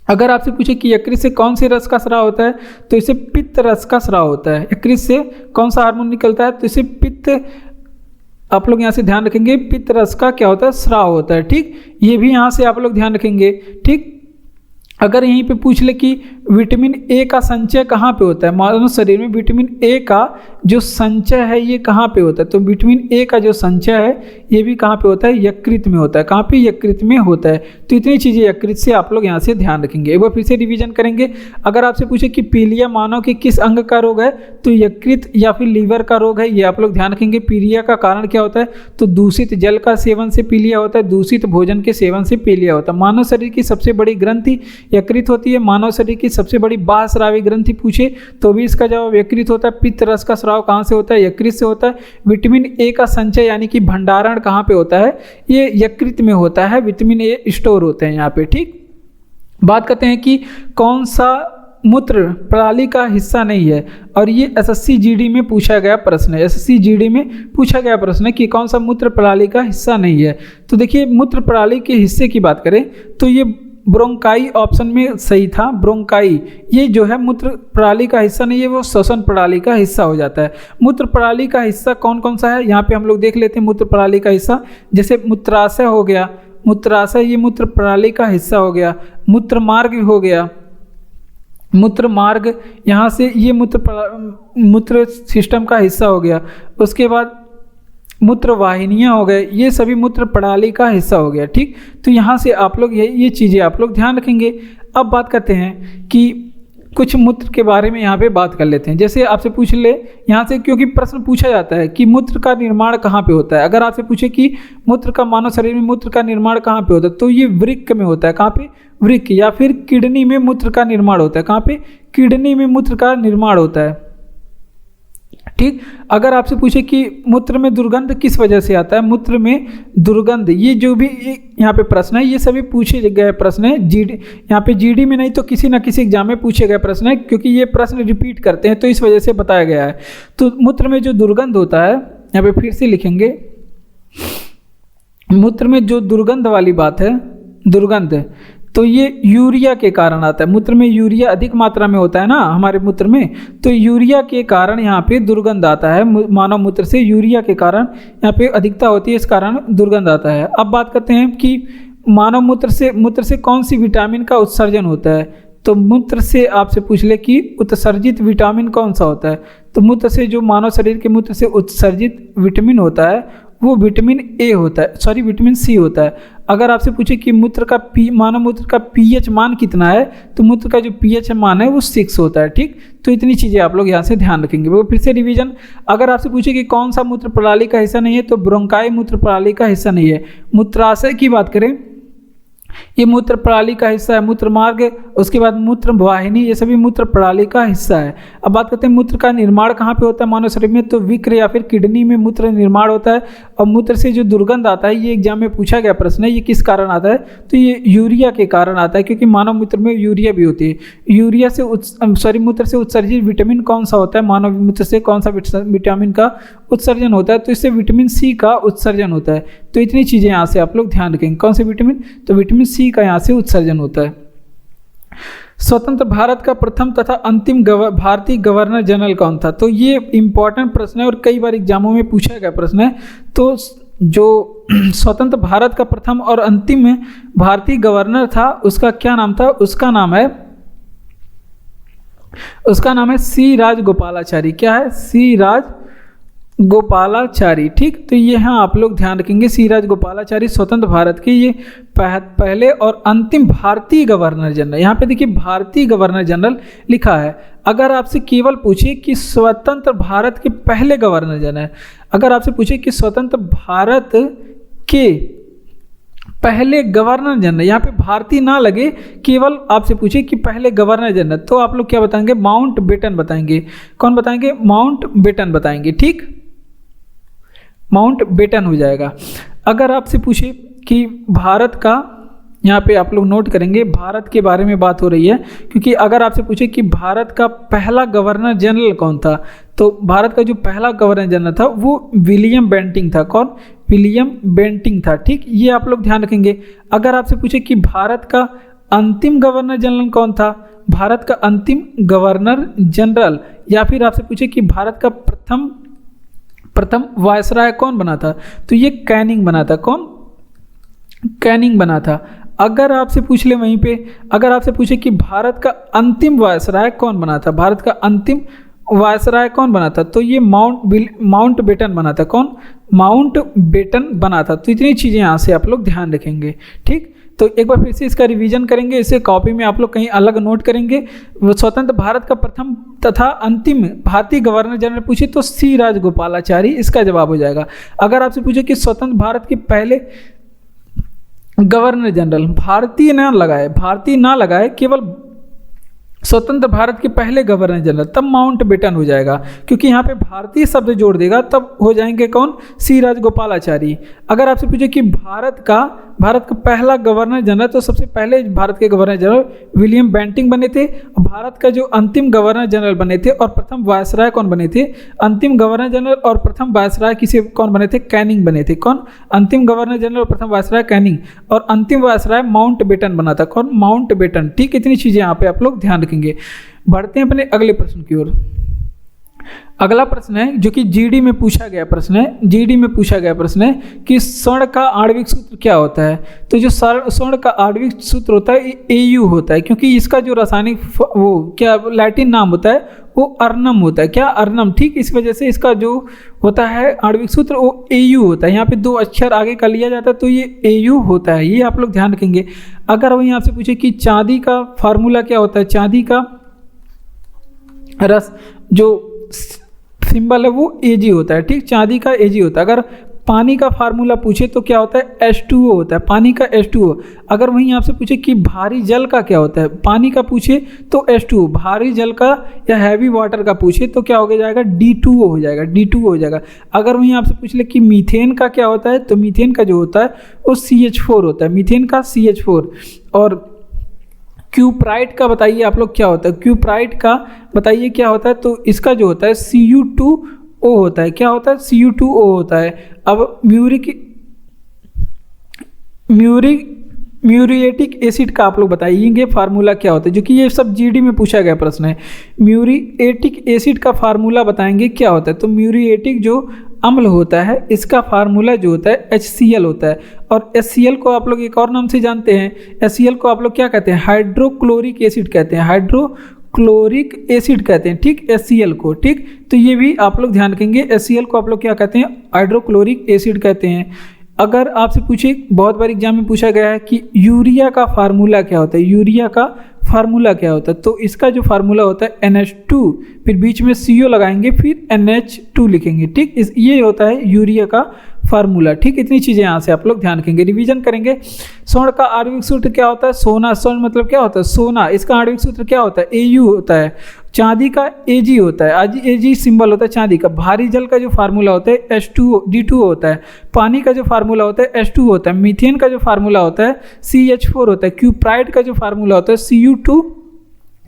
अगर आपसे पूछे कि यकृत से कौन से रस का स्राव होता है, तो इसे पित्त रस का स्राव होता है। यकृत से कौन सा हार्मोन निकलता है? तो इसे पित्त, आप लोग यहाँ से ध्यान रखेंगे, पित्त रस का क्या होता है? स्राव होता है। ठीक, ये भी यहाँ से आप लोग ध्यान रखेंगे। ठीक, अगर यहीं पे पूछ ले कि विटामिन ए का संचय कहाँ पे होता है, मानव शरीर में विटामिन ए का जो संचय है ये कहाँ पे होता है, तो विटामिन ए का जो संचय है ये भी कहाँ पे होता है? यकृत में होता है। कहाँ पे? यकृत में होता है। तो इतनी चीज़ें यकृत से आप लोग यहाँ से ध्यान रखेंगे। एक बार फिर से रिवीजन करेंगे। अगर आपसे पूछे कि पीलिया मानव के किस अंग का रोग है, तो यकृत या फिर लीवर का रोग है, ये आप लोग ध्यान रखेंगे। पीलिया का कारण क्या होता है? तो दूषित जल का सेवन से पीलिया होता है, दूषित भोजन के सेवन से पीलिया होता है। मानव शरीर की सबसे बड़ी ग्रंथि यकृत होती है। मानव शरीर की सबसे बड़ी बाह्यस्रावी ग्रंथि पूछे तो भी इसका जवाब यकृत होता है। पित्त रस का स्राव कहाँ से होता है? यकृत से होता है। विटामिन ए का संचय यानी कि भंडारण कहाँ पे होता है? ये यकृत में होता है। विटामिन ए स्टोर होते हैं यहाँ पे। ठीक, बात करते हैं कि कौन सा मूत्र प्रणाली का हिस्सा नहीं है, और ये एसएससी जीडी में पूछा गया प्रश्न है। एसएससी जीडी में पूछा गया प्रश्न है कि कौन सा मूत्र प्रणाली का हिस्सा नहीं है। तो देखिए, मूत्र प्रणाली के हिस्से की बात करें तो ये ब्रोंकाई ऑप्शन में सही था। ब्रोंकाई ये जो है मूत्र प्रणाली का हिस्सा नहीं है, वो श्वसन प्रणाली का हिस्सा हो जाता है। मूत्र प्रणाली का हिस्सा कौन कौन सा है, यहाँ पे हम लोग देख लेते हैं। मूत्र प्रणाली का हिस्सा जैसे मूत्राशय हो गया, मूत्राशय ये मूत्र प्रणाली का हिस्सा हो गया। मूत्र मार्ग हो गया, मूत्र मार्ग यहाँ से ये मूत्र सिस्टम का हिस्सा हो गया। उसके बाद मूत्र वाहिनियाँ हो गए, ये सभी मूत्र प्रणाली का हिस्सा हो गया। ठीक, तो यहाँ से आप लोग ये चीज़ें आप लोग ध्यान रखेंगे। अब बात करते हैं कि कुछ मूत्र के बारे में यहाँ पे बात कर लेते हैं। जैसे आपसे पूछ ले यहाँ से, क्योंकि प्रश्न पूछा जाता है कि मूत्र का निर्माण कहाँ पे होता है। अगर आपसे पूछे कि मूत्र का, मानव शरीर में मूत्र का निर्माण कहाँ पे होता है, तो ये वृक्क में होता है। कहाँ पे? वृक्क। या फिर किडनी में मूत्र का निर्माण होता है। कहाँ पे? किडनी में मूत्र का निर्माण होता है। ठीक, अगर आपसे पूछे कि मूत्र में दुर्गंध किस वजह से आता है, मूत्र में दुर्गंध, ये जो भी यहाँ पे प्रश्न है ये सभी पूछे गए प्रश्न है। जीडी, यहाँ पे जीडी में नहीं तो किसी न किसी एग्जाम में पूछे गए प्रश्न है, क्योंकि ये प्रश्न रिपीट करते हैं तो इस वजह से बताया गया है। तो मूत्र में जो दुर्गंध होता है, यहाँ पे फिर से लिखेंगे, मूत्र में जो दुर्गंध वाली बात है, दुर्गंध, तो ये यूरिया के कारण आता है। मूत्र में यूरिया अधिक मात्रा में होता है ना हमारे मूत्र में, तो यूरिया के कारण यहाँ पे दुर्गंध आता है। मानव मूत्र से यूरिया के कारण यहाँ पे अधिकता होती है, इस कारण दुर्गंध आता है। अब बात करते हैं कि मानव मूत्र से कौन सी विटामिन का उत्सर्जन होता है। तो मूत्र से आपसे पूछ ले कि उत्सर्जित विटामिन कौन सा होता है, तो मूत्र से जो मानव शरीर के मूत्र से उत्सर्जित विटामिन होता है वो विटामिन ए होता है, सॉरी विटामिन सी होता है। अगर आपसे पूछे कि मानव मूत्र का पीएच मान कितना है, तो मूत्र का जो पीएच मान है वो 6 होता है। ठीक, तो इतनी चीज़ें आप लोग यहाँ से ध्यान रखेंगे। वो फिर से रिवीजन, अगर आपसे पूछे कि कौन सा मूत्र प्रणाली का हिस्सा नहीं है, तो ब्रोंकाई मूत्र प्रणाली का हिस्सा नहीं है। मूत्राशय की बात करें, ये मूत्र प्रणाली का हिस्सा है। मूत्र मार्ग, उसके बाद मूत्र वाहिनी, ये सभी मूत्र प्रणाली का हिस्सा है। अब बात करते हैं मूत्र का निर्माण कहाँ पे होता है मानव शरीर में, तो विक्र या फिर किडनी में मूत्र निर्माण होता है। और मूत्र से जो दुर्गंध आता है, ये एग्जाम में पूछा गया प्रश्न है, ये किस कारण आता है, तो ये यूरिया के कारण आता है, क्योंकि मानव मूत्र में यूरिया भी होती है। यूरिया से मूत्र से उत्सर्जित विटामिन कौन सा होता है, मानव मूत्र से कौन सा विटामिन का उत्सर्जन होता है, तो इससे विटामिन सी का उत्सर्जन होता है। तो इतनी चीज़ें यहाँ से आप लोग ध्यान रखेंगे। कौन से विटामिन, तो विटामिन सी का यहाँ से उत्सर्जन होता है। स्वतंत्र भारत का प्रथम तथा अंतिम भारतीय गवर्नर जनरल कौन था, तो ये इंपॉर्टेंट प्रश्न है और कई बार एग्जामों में पूछा गया प्रश्न है। तो जो स्वतंत्र भारत का प्रथम और अंतिम भारतीय गवर्नर था, उसका क्या नाम था, उसका नाम है सी राजगोपालाचारी। क्या है, सी राजगोपालाचारी। ठीक, तो ये यहाँ आप लोग ध्यान रखेंगे, सी राजगोपालाचारी स्वतंत्र भारत के ये पहले और अंतिम भारतीय गवर्नर जनरल। यहाँ पे देखिए भारतीय गवर्नर जनरल लिखा है। अगर आपसे केवल पूछे कि स्वतंत्र भारत के पहले गवर्नर जनरल, अगर आपसे पूछे कि स्वतंत्र भारत के पहले गवर्नर जनरल, यहाँ पे भारतीय ना लगे, केवल आपसे पूछे कि पहले गवर्नर जनरल, तो आप लोग क्या बताएंगे, माउंट बेटन बताएंगे। कौन बताएंगे, माउंट बेटन बताएंगे। ठीक, माउंट बेटन हो जाएगा। अगर आपसे पूछे कि भारत का, यहाँ पे आप लोग नोट करेंगे भारत के बारे में बात हो रही है, क्योंकि अगर आपसे पूछे कि भारत का पहला गवर्नर जनरल कौन था, तो भारत का जो पहला गवर्नर जनरल था वो विलियम बेंटिंक था। कौन, विलियम बेंटिंक था। ठीक, ये आप लोग ध्यान रखेंगे। अगर आपसे पूछे कि भारत का अंतिम गवर्नर जनरल कौन था, भारत का अंतिम गवर्नर जनरल, या फिर आपसे पूछे कि भारत का प्रथम वायसराय कौन बना था, तो ये कैनिंग बना था। कौन, कैनिंग बना था। अगर आपसे पूछ ले वहीं पे, अगर आपसे पूछे कि भारत का अंतिम वायसराय कौन बना था, भारत का अंतिम वायसराय कौन बना था, तो ये माउंट बेटन बना था। कौन, माउंट बेटन बना था। तो इतनी चीज़ें यहाँ से आप लोग ध्यान रखेंगे। ठीक, तो एक बार फिर से इसका रिवीजन करेंगे, इसे कॉपी में आप लोग कहीं अलग नोट करेंगे। वो स्वतंत्र भारत का प्रथम तथा अंतिम भारतीय गवर्नर जनरल पूछे तो सी राजगोपालाचारी इसका जवाब हो जाएगा। अगर आपसे पूछे कि स्वतंत्र भारत के पहले गवर्नर जनरल, भारतीय ना लगाए, केवल स्वतंत्र भारत के पहले गवर्नर जनरल, तब माउंट बेटन हो जाएगा, क्योंकि यहाँ पे भारतीय शब्द जोड़ देगा, तब हो जाएंगे कौन, सी राजगोपालाचारी। अगर आपसे पूछे कि भारत का पहला गवर्नर जनरल, तो सबसे पहले भारत के गवर्नर जनरल विलियम बेंटिंक बने थे। भारत का जो अंतिम गवर्नर जनरल बने थे और प्रथम वायसराय कौन बने थे, अंतिम गवर्नर जनरल और प्रथम वायसराय कौन बने थे, कैनिंग बने थे। कौन, अंतिम गवर्नर जनरल और प्रथम वायसराय कैनिंग, और अंतिम वायसराय माउंट बेटन बना था। कौन, माउंट बेटन। ठीक, इतनी चीज़ें यहाँ पे आप लोग ध्यान रखेंगे। बढ़ते हैं अपने अगले प्रश्न की ओर। अगला प्रश्न है जो कि जीडी में पूछा गया प्रश्न है, कि स्वर्ण का आणविक सूत्र क्या होता है। तो जो स्वर्ण का आणविक सूत्र होता है AU होता है, क्योंकि इसका जो रासायनिक लैटिन नाम होता है वो अर्नम होता है। क्या, अर्नम। ठीक, इस वजह से इसका जो होता है आणविक सूत्र वो AU होता है। यहाँ पे 2 अक्षर आगे का लिया जाता है तो ये AU होता है, ये आप लोग ध्यान रखेंगे। अगर वहीं आपसे पूछे कि चांदी का फार्मूला क्या होता है, चांदी का रस जो सिंबल है वो Ag होता है। ठीक, चांदी का Ag होता है। अगर पानी का फार्मूला पूछे तो क्या होता है, H2O होता है, पानी का H2O। अगर वहीं आपसे पूछे कि भारी जल का क्या होता है, पानी का पूछे तो H2O, भारी जल का या हैवी वाटर का पूछे तो क्या हो जाएगा, D2O हो जाएगा। अगर वहीं आपसे पूछ ले कि मीथेन का क्या होता है, तो मीथेन का जो होता है वो CH4 होता है, मीथेन का CH4। और क्यूप्राइट का बताइए आप लोग क्या होता है, क्यूप्राइट का बताइए क्या होता है, तो इसका जो होता है Cu2O होता है। क्या होता है, Cu2O होता है। अब म्यूरिएटिक एसिड का आप लोग बताइएंगे फार्मूला क्या होता है, जो कि ये सब जीडी में पूछा गया प्रश्न है। म्यूरिएटिक एसिड का फार्मूला बताएंगे क्या होता है। तो म्यूरिएटिक जो अम्ल होता है इसका फार्मूला जो होता है HCl होता है। और HCl को आप लोग एक और नाम से जानते हैं, HCl को आप लोग क्या कहते हैं, हाइड्रोक्लोरिक एसिड कहते हैं, हाइड्रोक्लोरिक एसिड कहते हैं, ठीक, HCl को, ठीक। तो ये भी आप लोग ध्यान रखेंगे, HCl को आप लोग क्या कहते हैं, हाइड्रोक्लोरिक एसिड कहते हैं। अगर आपसे पूछे, बहुत बार एग्जाम में पूछा गया है कि यूरिया का फार्मूला क्या होता है, यूरिया का फार्मूला क्या होता है, तो इसका जो फार्मूला होता है NH2, फिर बीच में CO लगाएंगे, फिर NH2 लिखेंगे, ठीक। ये होता है यूरिया का फार्मूला, ठीक। इतनी चीज़ें यहाँ से आप लोग ध्यान रखेंगे, रिवीजन करेंगे। स्वर्ण का आणविक सूत्र क्या होता है, सोना, स्वर्ण मतलब क्या होता है, सोना, इसका आणविक सूत्र क्या होता है, Au होता है। चांदी का Ag होता है, Ag सिंबल होता है चांदी का। भारी जल का जो फार्मूला होता है D2 होता है। पानी का जो फार्मूला होता है H2 होता है। मीथेन का जो फार्मूला होता है CH4 होता है। क्यूप्राइड का जो फार्मूला होता है Cu2O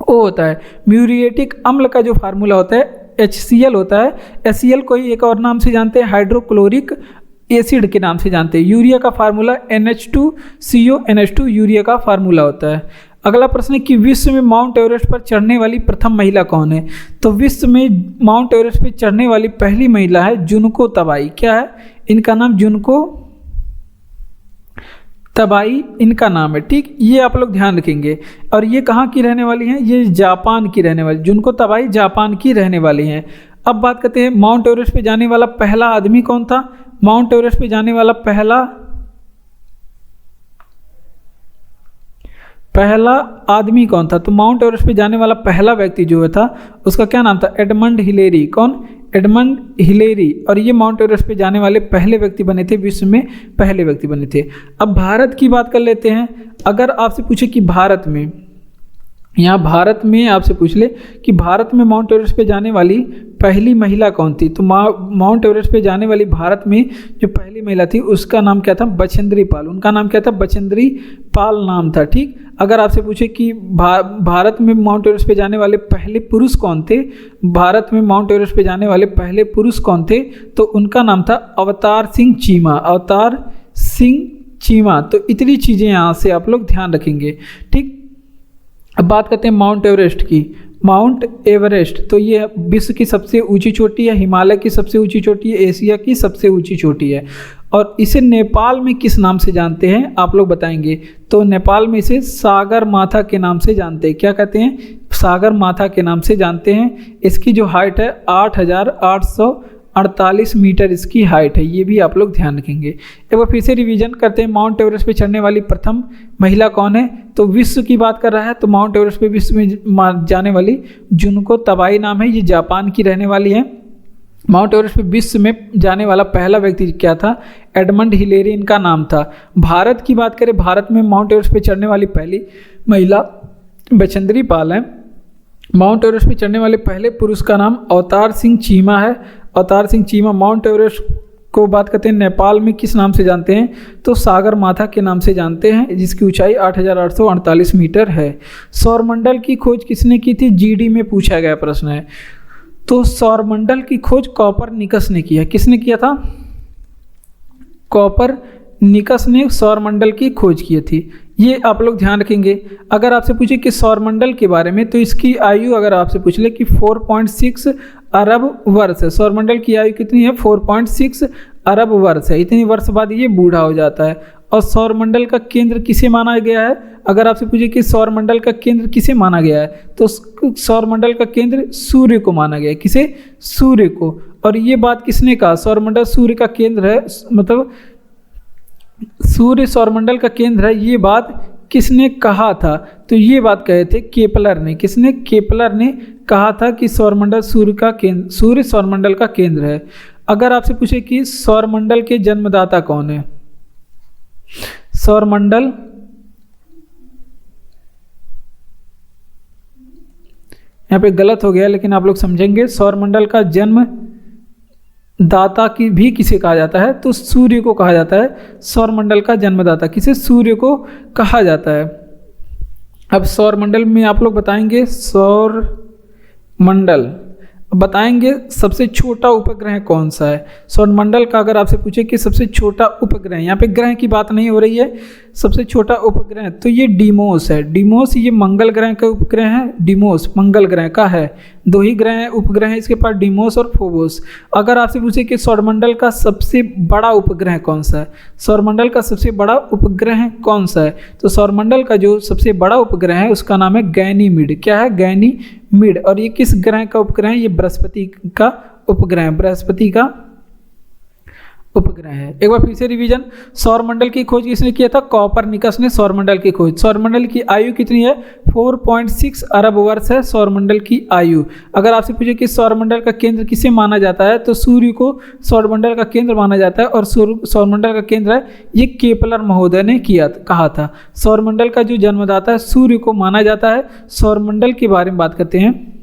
होता है। म्यूरिएटिक अम्ल का जो फार्मूला होता है HCl होता है। HCl को ही एक और नाम से जानते हैं, हाइड्रोक्लोरिक एसिड के नाम से जानते हैं। यूरिया का फार्मूला NH2CO NH2 यूरिया का फार्मूला होता है। अगला प्रश्न है कि विश्व में माउंट एवरेस्ट पर चढ़ने वाली प्रथम महिला कौन है। तो विश्व में माउंट एवरेस्ट पर चढ़ने वाली पहली महिला है जुनको तबाई। क्या है इनका नाम, जुनको तबाई इनका नाम है, ठीक। ये आप लोग ध्यान रखेंगे। और ये कहाँ की रहने वाली हैं, ये जापान की रहने वाली, जुनको तबाई जापान की रहने वाली हैं। अब बात करते हैं माउंट एवरेस्ट पे जाने वाला पहला आदमी कौन था। माउंट एवरेस्ट पे जाने वाला पहला आदमी कौन था। तो माउंट एवरेस्ट पे जाने वाला पहला व्यक्ति जो था उसका क्या नाम था, एडमंड हिलेरी। कौन, एडमंड हिलेरी। और ये माउंट एवरेस्ट पे जाने वाले पहले व्यक्ति बने थे, विश्व में पहले व्यक्ति बने थे। अब भारत की बात कर लेते हैं। अगर आपसे पूछे कि भारत में, यहाँ भारत में आपसे पूछ ले कि भारत में माउंट एवरेस्ट पे जाने वाली पहली महिला कौन थी, तो माउंट एवरेस्ट पे जाने वाली भारत में जो पहली महिला थी उसका नाम क्या था, बचेंद्री पाल। उनका नाम क्या था, बचेंद्री पाल नाम था, ठीक। अगर आपसे पूछे कि भारत में माउंट एवरेस्ट पे जाने वाले पहले पुरुष कौन थे, भारत में माउंट एवरेस्ट पे जाने वाले पहले पुरुष कौन थे, तो उनका नाम था अवतार सिंह चीमा, अवतार सिंह चीमा। तो इतनी चीज़ें यहाँ से आप लोग ध्यान रखेंगे, ठीक। अब बात करते हैं माउंट एवरेस्ट की। माउंट एवरेस्ट तो ये विश्व की सबसे ऊंची चोटी है, हिमालय की सबसे ऊंची चोटी है, एशिया की सबसे ऊंची चोटी है। और इसे नेपाल में किस नाम से जानते हैं आप लोग बताएंगे। तो नेपाल में इसे सागर माथा के नाम से जानते हैं। क्या कहते हैं, सागर माथा के नाम से जानते हैं। इसकी जो हाइट है 8,848 मीटर इसकी हाइट है। ये भी आप लोग ध्यान रखेंगे। एक बार फिर से रिवीजन करते हैं, माउंट एवरेस्ट पे चढ़ने वाली प्रथम महिला कौन है। तो विश्व की बात कर रहा है तो माउंट एवरेस्ट पे विश्व में जाने वाली जुनको तबाई नाम है, ये जापान की रहने वाली है। माउंट एवरेस्ट पे विश्व में जाने वाला पहला व्यक्ति क्या था, एडमंड हिलेरी इनका नाम था। भारत की बात करें, भारत में माउंट एवरेस्ट पे चढ़ने वाली पहली महिला बचेंद्री पाल है। माउंट एवरेस्ट पे चढ़ने वाले पहले पुरुष का नाम अवतार सिंह चीमा है, अवतार सिंह चीमा। माउंट एवरेस्ट को बात करते हैं नेपाल में किस नाम से जानते हैं, तो सागर माथा के नाम से जानते हैं, जिसकी ऊंचाई 8,848 मीटर है। सौरमंडल की खोज किसने की थी, जीडी में पूछा गया प्रश्न है। तो सौरमंडल की खोज कॉपरनिकस ने किया। किसने किया था, कॉपरनिकस ने सौरमंडल की खोज की थी। ये आप लोग ध्यान रखेंगे। अगर आपसे पूछे कि सौरमंडल के बारे में, तो इसकी आयु अगर आपसे पूछ ले कि 4.6 अरब वर्ष है। सौरमंडल की आयु कितनी है, 4.6 अरब वर्ष है। इतनी वर्ष बाद ये बूढ़ा हो जाता है। और सौरमंडल का केंद्र किसे माना गया है, अगर आपसे पूछे कि सौरमंडल का केंद्र किसे माना गया है, तो सौरमंडल का केंद्र सूर्य को माना गया है। किसे, सूर्य को। और ये बात किसने कहा, सौरमंडल सूर्य का केंद्र है, मतलब सूर्य सौरमंडल का केंद्र है, ये बात किसने कहा था, तो ये बात कहे थे केपलर ने। किसने, केपलर ने कहा था कि सौरमंडल सूर्य का केंद्र, सूर्य सौरमंडल का केंद्र है। अगर आपसे पूछे कि सौरमंडल के जन्मदाता कौन है, सौरमंडल, यहाँ पे गलत हो गया लेकिन आप लोग समझेंगे। सौरमंडल का जन्म दाता की भी किसे कहा जाता है, तो सूर्य को कहा जाता है। सौरमंडल का जन्मदाता किसे, सूर्य को कहा जाता है। अब सौरमंडल में आप लोग बताएंगे, सौरमंडल बताएंगे सबसे छोटा उपग्रह कौन सा है। सौरमंडल का अगर आपसे पूछे कि सबसे छोटा उपग्रह, यहाँ पे ग्रह की बात नहीं हो रही है, सबसे छोटा उपग्रह, तो ये डीमोस है। डीमोस ये मंगल ग्रह का उपग्रह है। डीमोस मंगल ग्रह का है। दो ही ग्रह उपग्रह है इसके पास, डीमोस और फोबोस। अगर आपसे पूछे कि सौरमंडल का सबसे बड़ा उपग्रह कौन सा है, सौरमंडल का सबसे बड़ा उपग्रह कौन सा है, तो सौरमंडल का जो सबसे बड़ा उपग्रह है उसका नाम है गैनीमीड। क्या है? गैनीमीड। और ये किस ग्रह का उपग्रह है? ये बृहस्पति का उपग्रह है, बृहस्पति का उपग्रह है। एक बार फिर से रिवीजन, सौरमंडल की खोज किसने किया था? कॉपरनिकस ने सौरमंडल की खोज। सौरमंडल की आयु कितनी है? 4.6 अरब वर्ष है सौरमंडल की आयु। अगर आपसे पूछे कि सौरमंडल का केंद्र किसे माना जाता है, तो सूर्य को सौरमंडल का केंद्र माना जाता है। और सौरमंडल का केंद्र है, ये केपलर महोदय ने कहा था। सौरमंडल का जो जन्मदाता है सूर्य को माना जाता है। सौरमंडल के बारे में बात करते हैं।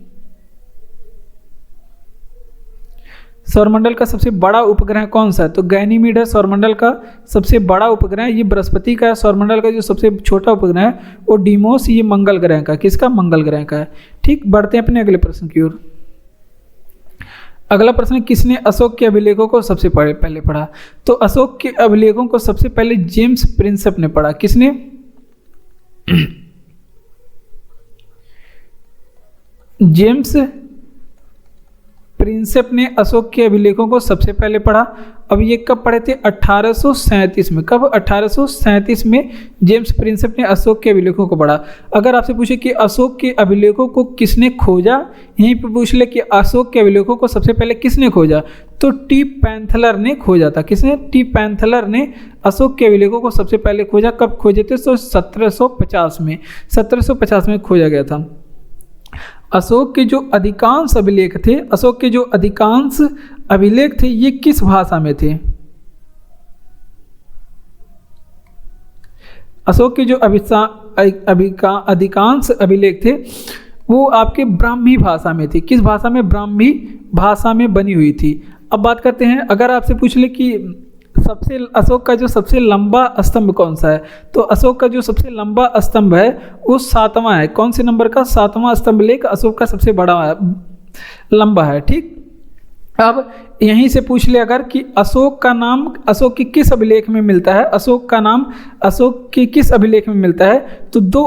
सौरमंडल का सबसे बड़ा उपग्रह कौन सा है? तो गैनीमीड है सौरमंडल का सबसे बड़ा उपग्रह। ये बृहस्पति का है। सौरमंडल का जो सबसे छोटा उपग्रह है वो डीमोस, ये मंगल ग्रह का। किसका? मंगल ग्रह का है। ठीक, बढ़ते हैं अपने अगले प्रश्न की ओर। अगला प्रश्न, किसने अशोक के अभिलेखों को सबसे पहले पढ़ा? तो अशोक के अभिलेखों को सबसे पहले जेम्स प्रिंसेप ने पढ़ा। किसने? जेम्स प्रिंसेप ने अशोक के अभिलेखों को सबसे पहले पढ़ा। अब ये कब पढ़े थे? 1837 में। कब? 1837 में जेम्स प्रिंसेप ने अशोक के अभिलेखों को पढ़ा। अगर आपसे पूछे कि अशोक के अभिलेखों को किसने खोजा, यहीं पे पूछ ले कि अशोक के अभिलेखों को सबसे पहले किसने खोजा, तो टी पैंथलर ने खोजा था। किसने? टी पैंथलर ने अशोक के अभिलेखों को सबसे पहले खोजा। कब खोजे थे? तो 1750 में। 1750 में खोजा गया था। अशोक के जो अधिकांश अभिलेख थे, अशोक के जो अधिकांश अभिलेख थे, ये किस भाषा में थे? अशोक के जो अधिकांश अभिलेख थे वो आपके ब्राह्मी भाषा में थे। किस भाषा में? ब्राह्मी भाषा में बनी हुई थी। अब बात करते हैं, अगर आपसे पूछ ले कि अशोक का जो सबसे लंबा स्तंभ कौन सा है, तो अशोक का जो सबसे लंबा स्तंभ है वो 7वां है। कौन से नंबर का? 7वां स्तंभ लेख अशोक का सबसे बड़ा लंबा है। ठीक, अब यहीं से पूछ ले अगर कि अशोक का नाम अशोक के किस अभिलेख में मिलता है, अशोक का नाम अशोक के किस अभिलेख में मिलता है, तो दो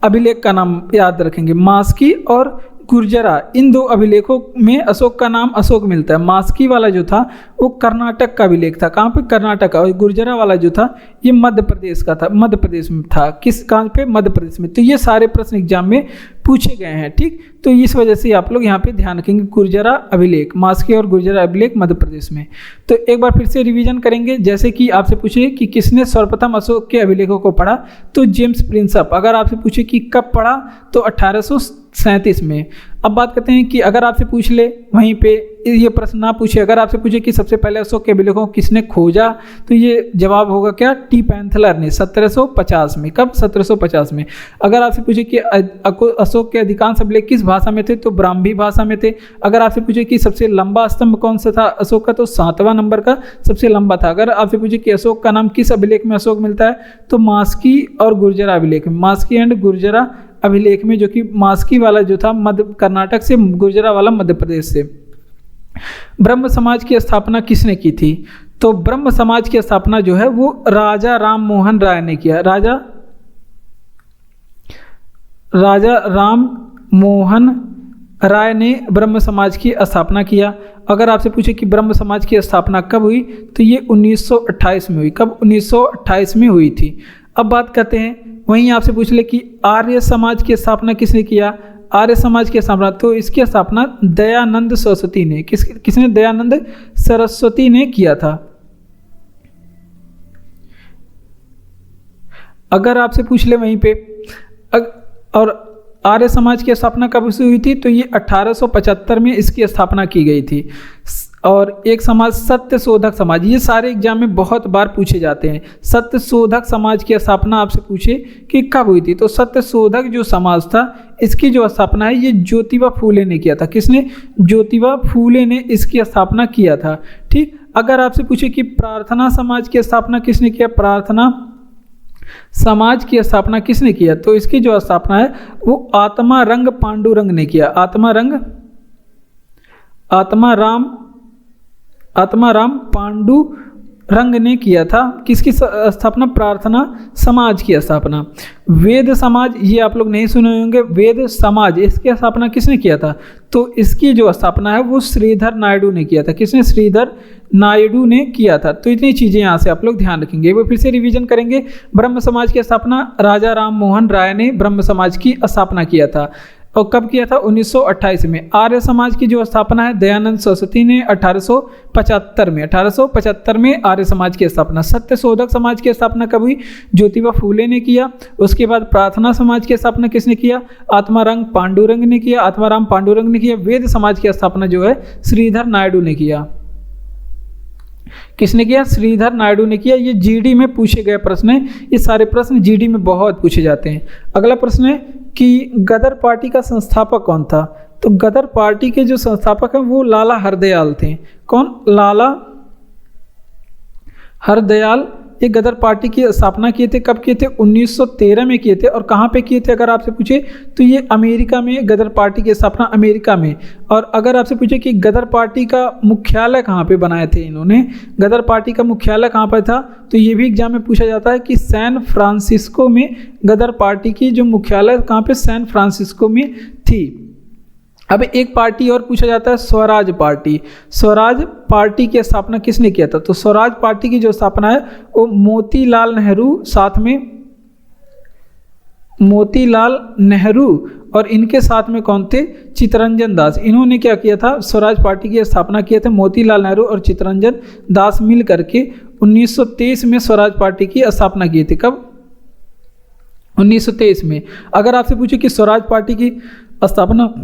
अभिलेख का नाम याद रखेंगे, मास्की और गुर्जरा। इन दो अभिलेखों में अशोक का नाम अशोक मिलता है। मास्की वाला जो था वो कर्नाटक का अभिलेख था। कहाँ पे? कर्नाटक का। और गुर्जरा वाला जो था ये मध्य प्रदेश का था, मध्य प्रदेश में था। किस कहाँ पे? मध्य प्रदेश में। तो ये सारे प्रश्न एग्जाम में पूछे गए हैं। ठीक, तो इस वजह से आप लोग यहाँ पे ध्यान रखेंगे, गुर्जरा अभिलेख, मास्की और गुर्जरा अभिलेख मध्य प्रदेश में। तो एक बार फिर से रिवीजन करेंगे। जैसे कि आपसे पूछे कि किसने सर्वप्रथम अशोक के अभिलेखों को पढ़ा, तो जेम्स प्रिंसेप। अगर आपसे पूछे कि कब पढ़ा, तो 1837 में। अब बात करते हैं कि अगर आपसे पूछ ले वहीं पे ये प्रश्न ना पूछे, अगर आपसे पूछे कि सबसे पहले अशोक के अभिलेखों को किसने खोजा, तो ये जवाब होगा क्या? टी पैंथलर ने 1750 में। कब? 1750 में। अगर आपसे पूछे कि अशोक के अधिकांश अभिलेख किस भाषा में थे, तो ब्राह्मी भाषा में थे। अगर आपसे पूछे कि सबसे लंबा स्तंभ कौन सा था अशोक का, तो 7वां नंबर का सबसे लंबा था। अगर आपसे पूछे कि अशोक का नाम किस अभिलेख में अशोक मिलता है, तो मास्की और गुर्जरा अभिलेख में, मास्की एंड गुर्जरा अभिलेख में, जो कि मास्की वाला जो था मध्य कर्नाटक से, गुर्जरा वाला मध्य प्रदेश से। ब्रह्म समाज की स्थापना किसने की थी, तो ब्रह्म समाज की स्थापना जो है वो राजा राम मोहन राय ने किया। राजा राम मोहन राय ने ब्रह्म समाज की स्थापना किया। अगर आपसे पूछे कि ब्रह्म समाज की स्थापना कब हुई, तो ये 1928 में हुई। कब? 1928 में हुई थी। अब बात करते हैं, वहीं आपसे पूछ ले कि आर्य समाज की स्थापना किसने किया, आर्य समाज की स्थापना, तो इसकी स्थापना दयानंद सरस्वती ने। किसने? दयानंद सरस्वती ने किया था। अगर आपसे पूछ ले वहीं पे और आर्य समाज की स्थापना कब से हुई थी, तो ये 1875 में इसकी स्थापना की गई थी। और एक समाज सत्य शोधक समाज, ये सारे एग्जाम में बहुत बार पूछे जाते हैं। सत्य शोधक समाज की स्थापना आपसे पूछे कि कब हुई थी, तो सत्य शोधक जो समाज था इसकी जो स्थापना है ये ज्योतिबा फूले ने किया था। किसने? ज्योतिबा फूले ने इसकी स्थापना किया था। ठीक, अगर आपसे पूछे कि प्रार्थना समाज की स्थापना किसने किया, प्रार्थना समाज की स्थापना किसने किया, तो इसकी जो स्थापना है वो आत्मारंग पांडुरंग ने किया। आत्माराम पांडु रंग ने किया था। किसकी स्थापना? प्रार्थना समाज की स्थापना। वेद समाज, ये आप लोग नहीं सुने होंगे, वेद समाज, इसकी स्थापना किसने किया था? तो इसकी जो स्थापना है वो श्रीधर नायडू ने किया था। किसने? श्रीधर नायडू ने किया था। तो इतनी चीज़ें यहाँ से आप लोग ध्यान रखेंगे। वो फिर से रिवीजन करेंगे। ब्रह्म समाज की स्थापना राजा राम मोहन राय ने ब्रह्म समाज की स्थापना किया था। और कब किया था? 1928 में। आर्य समाज की जो स्थापना है दयानंद सरस्वती ने 1875 में आर्य समाज की स्थापना। सत्य शोधक समाज की स्थापना कब हुई? ज्योतिबा फूले ने किया। उसके बाद प्रार्थना समाज की स्थापना किसने किया? आत्माराम पांडुरंग ने किया। वेद समाज की स्थापना जो है श्रीधर नायडू ने किया। किसने किया? श्रीधर नायडू ने किया। ये जीडी में पूछे गए प्रश्न है। ये सारे प्रश्न जीडी में बहुत पूछे जाते हैं। अगला प्रश्न है कि गदर पार्टी का संस्थापक कौन था? तो गदर पार्टी के जो संस्थापक हैं वो लाला हरदयाल थे। कौन? लाला हरदयाल। ये गदर पार्टी की स्थापना किए थे। कब किए थे? 1913 में किए थे। और कहाँ पे किए थे अगर आपसे पूछे तो ये अमेरिका में, गदर पार्टी की स्थापना अमेरिका में। और अगर आपसे पूछे कि गदर पार्टी का मुख्यालय कहाँ पे बनाए थे इन्होंने, गदर पार्टी का मुख्यालय कहाँ पर था, तो ये भी एग्जाम में पूछा जाता है कि सैन फ्रांसिस्को में गदर पार्टी की जो मुख्यालय कहाँ पे? सैन फ्रांसिस्को में थी। अब एक पार्टी और पूछा जाता है, स्वराज पार्टी। स्वराज पार्टी की स्थापना किसने किया था? तो स्वराज पार्टी की जो स्थापना है वो मोतीलाल नेहरू, साथ में मोतीलाल नेहरू और इनके साथ में कौन थे? चित्तरंजन दास। इन्होंने क्या किया था? स्वराज पार्टी की स्थापना किया था। मोतीलाल नेहरू और चित्तरंजन दास मिल करके 1923 में स्वराज पार्टी की स्थापना की थी। कब? 1923 में। अगर आपसे पूछे कि स्वराज पार्टी की स्थापना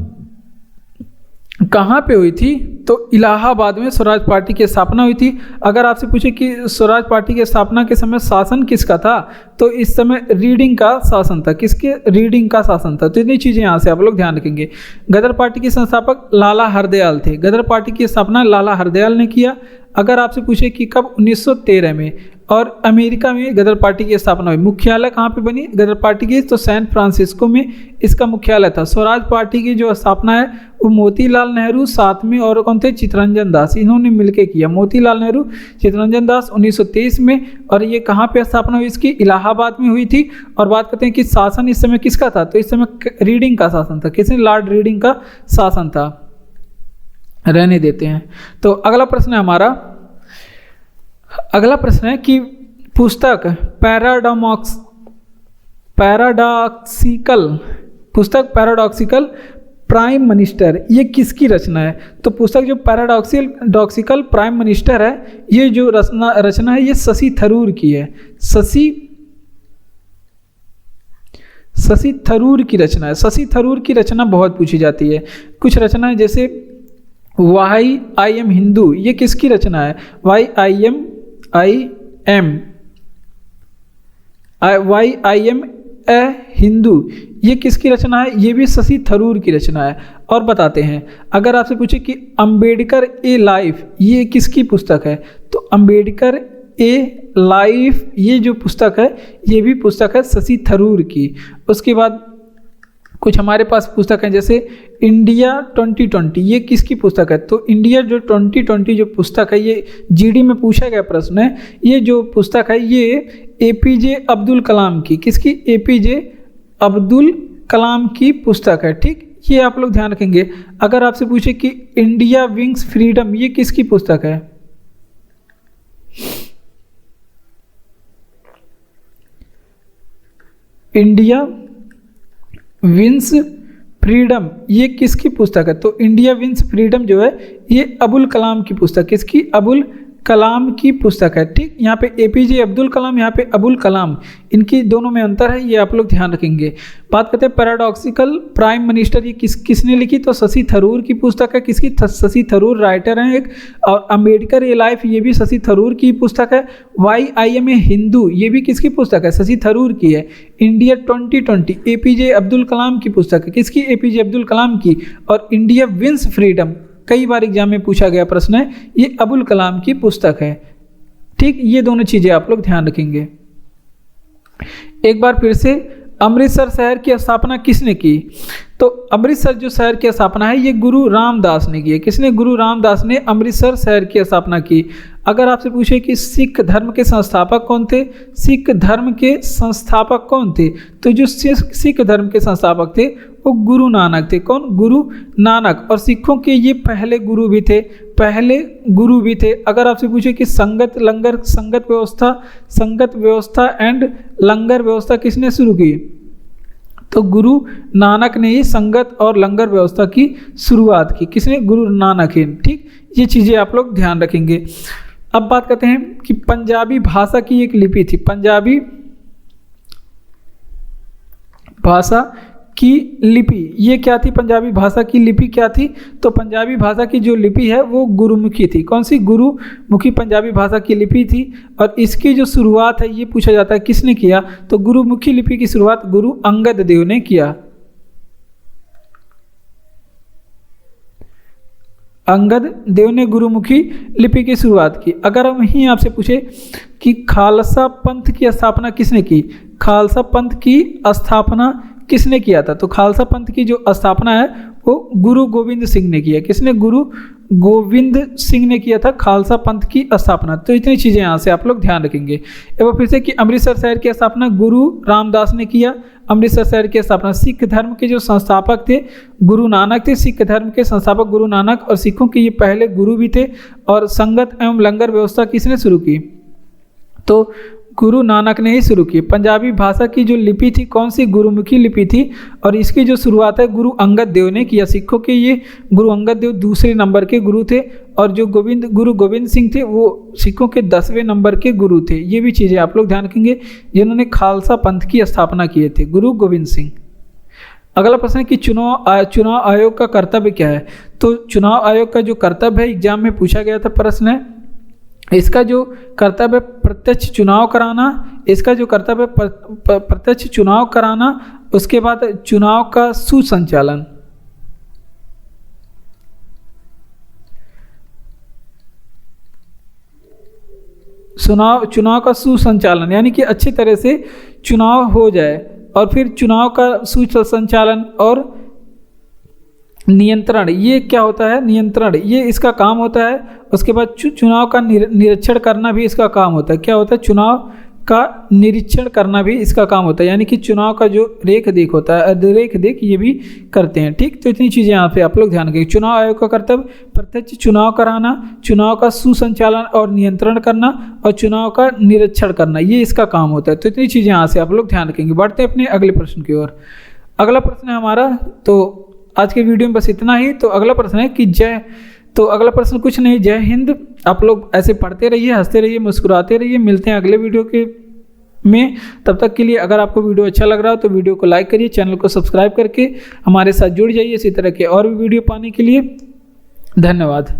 कहाँ पे हुई थी, तो इलाहाबाद में स्वराज पार्टी की स्थापना हुई थी। अगर आपसे पूछे कि स्वराज पार्टी की स्थापना के समय शासन किसका था, तो इस समय रीडिंग का शासन था। किसके? रीडिंग का शासन था। तो इतनी चीज़ें यहाँ से आप लोग ध्यान रखेंगे। गदर पार्टी के संस्थापक लाला हरदयाल थे। गदर पार्टी की स्थापना लाला हरदयाल ने किया। अगर आपसे पूछे कि कब? 1913 में। और अमेरिका में गदर पार्टी की स्थापना हुई। मुख्यालय कहाँ पे बनी गदर पार्टी की? तो सैन फ्रांसिस्को में इसका मुख्यालय था। स्वराज पार्टी की जो स्थापना है वो मोतीलाल नेहरू, साथ में और कौन थे? चित्तरंजन दास। इन्होंने मिलकर किया। मोतीलाल नेहरू, चित्तरंजन दास 1923 में। और ये कहाँ पे स्थापना हुई इसकी? इलाहाबाद में हुई थी। और बात करते हैं कि शासन इस समय किसका था, तो इस समय रीडिंग का शासन था। किसने? लॉर्ड रीडिंग का शासन था। रहने देते हैं। तो अगला प्रश्न है हमारा, अगला प्रश्न है कि पुस्तक पैराडॉक्सिकल प्राइम मिनिस्टर ये किसकी रचना है? तो पुस्तक जो पैराडॉक्सिकल प्राइम मिनिस्टर है, ये जो रचना है ये शशि थरूर की है। शशि थरूर की रचना है। शशि थरूर की रचना बहुत पूछी जाती है। कुछ रचना है जैसे वाई आई एम हिंदू, ये किसकी रचना है? Why I am a Hindu, ये किसकी रचना है? ये भी शशि थरूर की रचना है। और बताते हैं, अगर आपसे पूछे कि अंबेडकर ए लाइफ ये किसकी पुस्तक है, तो अंबेडकर ए लाइफ ये जो पुस्तक है ये भी पुस्तक है शशि थरूर की। उसके बाद कुछ हमारे पास पुस्तक हैं जैसे इंडिया 2020, ये किसकी पुस्तक है? तो इंडिया जो 2020 जो पुस्तक है ये जीडी में पूछा गया प्रश्न है। ये जो पुस्तक है ये एपीजे अब्दुल कलाम की, किसकी? एपीजे अब्दुल कलाम की पुस्तक है। ठीक, ये आप लोग ध्यान रखेंगे। अगर आपसे पूछे कि इंडिया विंग्स फ्रीडम ये किसकी पुस्तक है? इंडिया विंस फ्रीडम ये किसकी पुस्तक है? तो इंडिया विंस फ्रीडम जो है ये अबुल कलाम की पुस्तक, किसकी? अबुल कलाम की पुस्तक है। ठीक, यहाँ पे एपीजे अब्दुल कलाम, यहाँ पे अबुल कलाम, इनकी दोनों में अंतर है, ये आप लोग ध्यान रखेंगे। बात करते हैं पैराडॉक्सिकल प्राइम मिनिस्टर, ये किसने लिखी? तो शशि थरूर की पुस्तक है। किसकी? शशि थरूर राइटर हैं एक। और अंबेडकर ए लाइफ ये भी शशि थरूर की पुस्तक है। Why I am a Hindu ये भी किसकी पुस्तक है? शशि थरूर की है। इंडिया 2020 एपीजे अब्दुल कलाम की पुस्तक है। किसकी? एपीजे अब्दुल कलाम की। और इंडिया विंस फ्रीडम कई बार एग्जाम में पूछा गया प्रश्न है, ये अबुल कलाम की पुस्तक है। ठीक, ये दोनों चीजें आप लोग ध्यान रखेंगे। एक बार फिर से, अमृतसर शहर की स्थापना किसने की? तो अमृतसर जो शहर की स्थापना है ये गुरु रामदास ने की है। किसने? गुरु रामदास ने अमृतसर शहर की स्थापना की। अगर आपसे पूछे कि सिख धर्म के संस्थापक कौन थे, सिख धर्म के संस्थापक कौन थे, तो जो सिख धर्म के संस्थापक थे वो गुरु नानक थे। कौन? गुरु नानक। और सिखों के ये पहले गुरु भी थे, पहले गुरु भी थे। अगर आपसे पूछे कि संगत व्यवस्था एंड लंगर व्यवस्था किसने शुरू की, तो गुरु नानक ने ही संगत और लंगर व्यवस्था की शुरुआत की। किसने? गुरु नानक ने। ठीक, ये चीज़ें आप लोग ध्यान रखेंगे। अब बात करते हैं कि पंजाबी भाषा की एक लिपि थी। पंजाबी भाषा की लिपि ये क्या थी? पंजाबी भाषा की लिपि क्या थी? तो पंजाबी भाषा की जो लिपि है वो गुरुमुखी थी। कौन सी? गुरुमुखी पंजाबी भाषा की लिपि थी। और इसकी जो शुरुआत है ये पूछा जाता है किसने किया, तो गुरुमुखी लिपि की शुरुआत गुरु अंगद देव ने किया। अंगद देव ने गुरुमुखी लिपि की शुरुआत की। अगर हम यहीं आपसे पूछे कि खालसा पंथ की स्थापना किसने की, खालसा पंथ की स्थापना किसने किया था, तो खालसा पंथ की जो स्थापना है वो गुरु गोविंद सिंह ने किया। किसने? गुरु गोविंद सिंह ने किया था खालसा पंथ की स्थापना। तो इतनी चीज़ें यहाँ से आप लोग ध्यान रखेंगे। एक बार फिर से कि अमृतसर शहर की स्थापना गुरु रामदास ने किया। अमृतसर शहर की स्थापना सिख धर्म के जो संस्थापक थे गुरु नानक थे। सिख धर्म के संस्थापक गुरु नानक और सिखों के ये पहले गुरु भी थे। और संगत एवं लंगर व्यवस्था किसने शुरू की, तो गुरु नानक ने ही शुरू की। पंजाबी भाषा की जो लिपि थी कौन सी? गुरुमुखी लिपि थी। और इसकी जो शुरुआत है गुरु अंगद देव ने किया। सिखों के ये गुरु अंगद देव दूसरे नंबर के गुरु थे। और जो गुरु गोविंद सिंह थे वो सिखों के 10वें नंबर के गुरु थे। ये भी चीज़ें आप लोग ध्यान रखेंगे जिन्होंने खालसा पंथ की स्थापना किए थे, गुरु गोविंद सिंह। अगला प्रश्न है कि चुनाव आयोग का कर्तव्य क्या है। तो चुनाव आयोग का जो कर्तव्य है एग्जाम में पूछा गया था प्रश्न है। इसका जो कर्तव्य प्रत्यक्ष चुनाव कराना, इसका जो कर्तव्य प्रत्यक्ष चुनाव कराना, उसके बाद चुनाव का सुसंचालन। चुनाव का सुसंचालन यानी कि अच्छी तरह से चुनाव हो जाए। और फिर चुनाव का सुसंचालन और नियंत्रण, ये क्या होता है? नियंत्रण, ये इसका काम होता है। उसके बाद चुनाव का निरीक्षण करना भी इसका काम होता है। क्या होता है? चुनाव का निरीक्षण करना भी इसका काम होता है। यानी कि चुनाव का जो रेख देख होता है, रेख देख ये भी करते हैं। ठीक, तो इतनी चीज़ें यहाँ पे आप लोग ध्यान रखें। चुनाव आयोग का कर्तव्य प्रत्यक्ष चुनाव कराना, चुनाव का सुसंचालन और नियंत्रण करना और चुनाव का निरीक्षण करना, ये इसका काम होता है। तो इतनी चीज़ें यहाँ से आप लोग ध्यान रखेंगे। बढ़ते हैं अपने अगले प्रश्न की ओर। अगला प्रश्न है हमारा, तो आज के वीडियो में बस इतना ही। तो अगला प्रश्न है कि अगला प्रश्न कुछ नहीं, जय हिंद। आप लोग ऐसे पढ़ते रहिए, हंसते रहिए, मुस्कुराते रहिए। मिलते हैं अगले वीडियो में। तब तक के लिए अगर आपको वीडियो अच्छा लग रहा हो तो वीडियो को लाइक करिए, चैनल को सब्सक्राइब करके हमारे साथ जुड़ जाइए इसी तरह के और भी वीडियो पाने के लिए। धन्यवाद।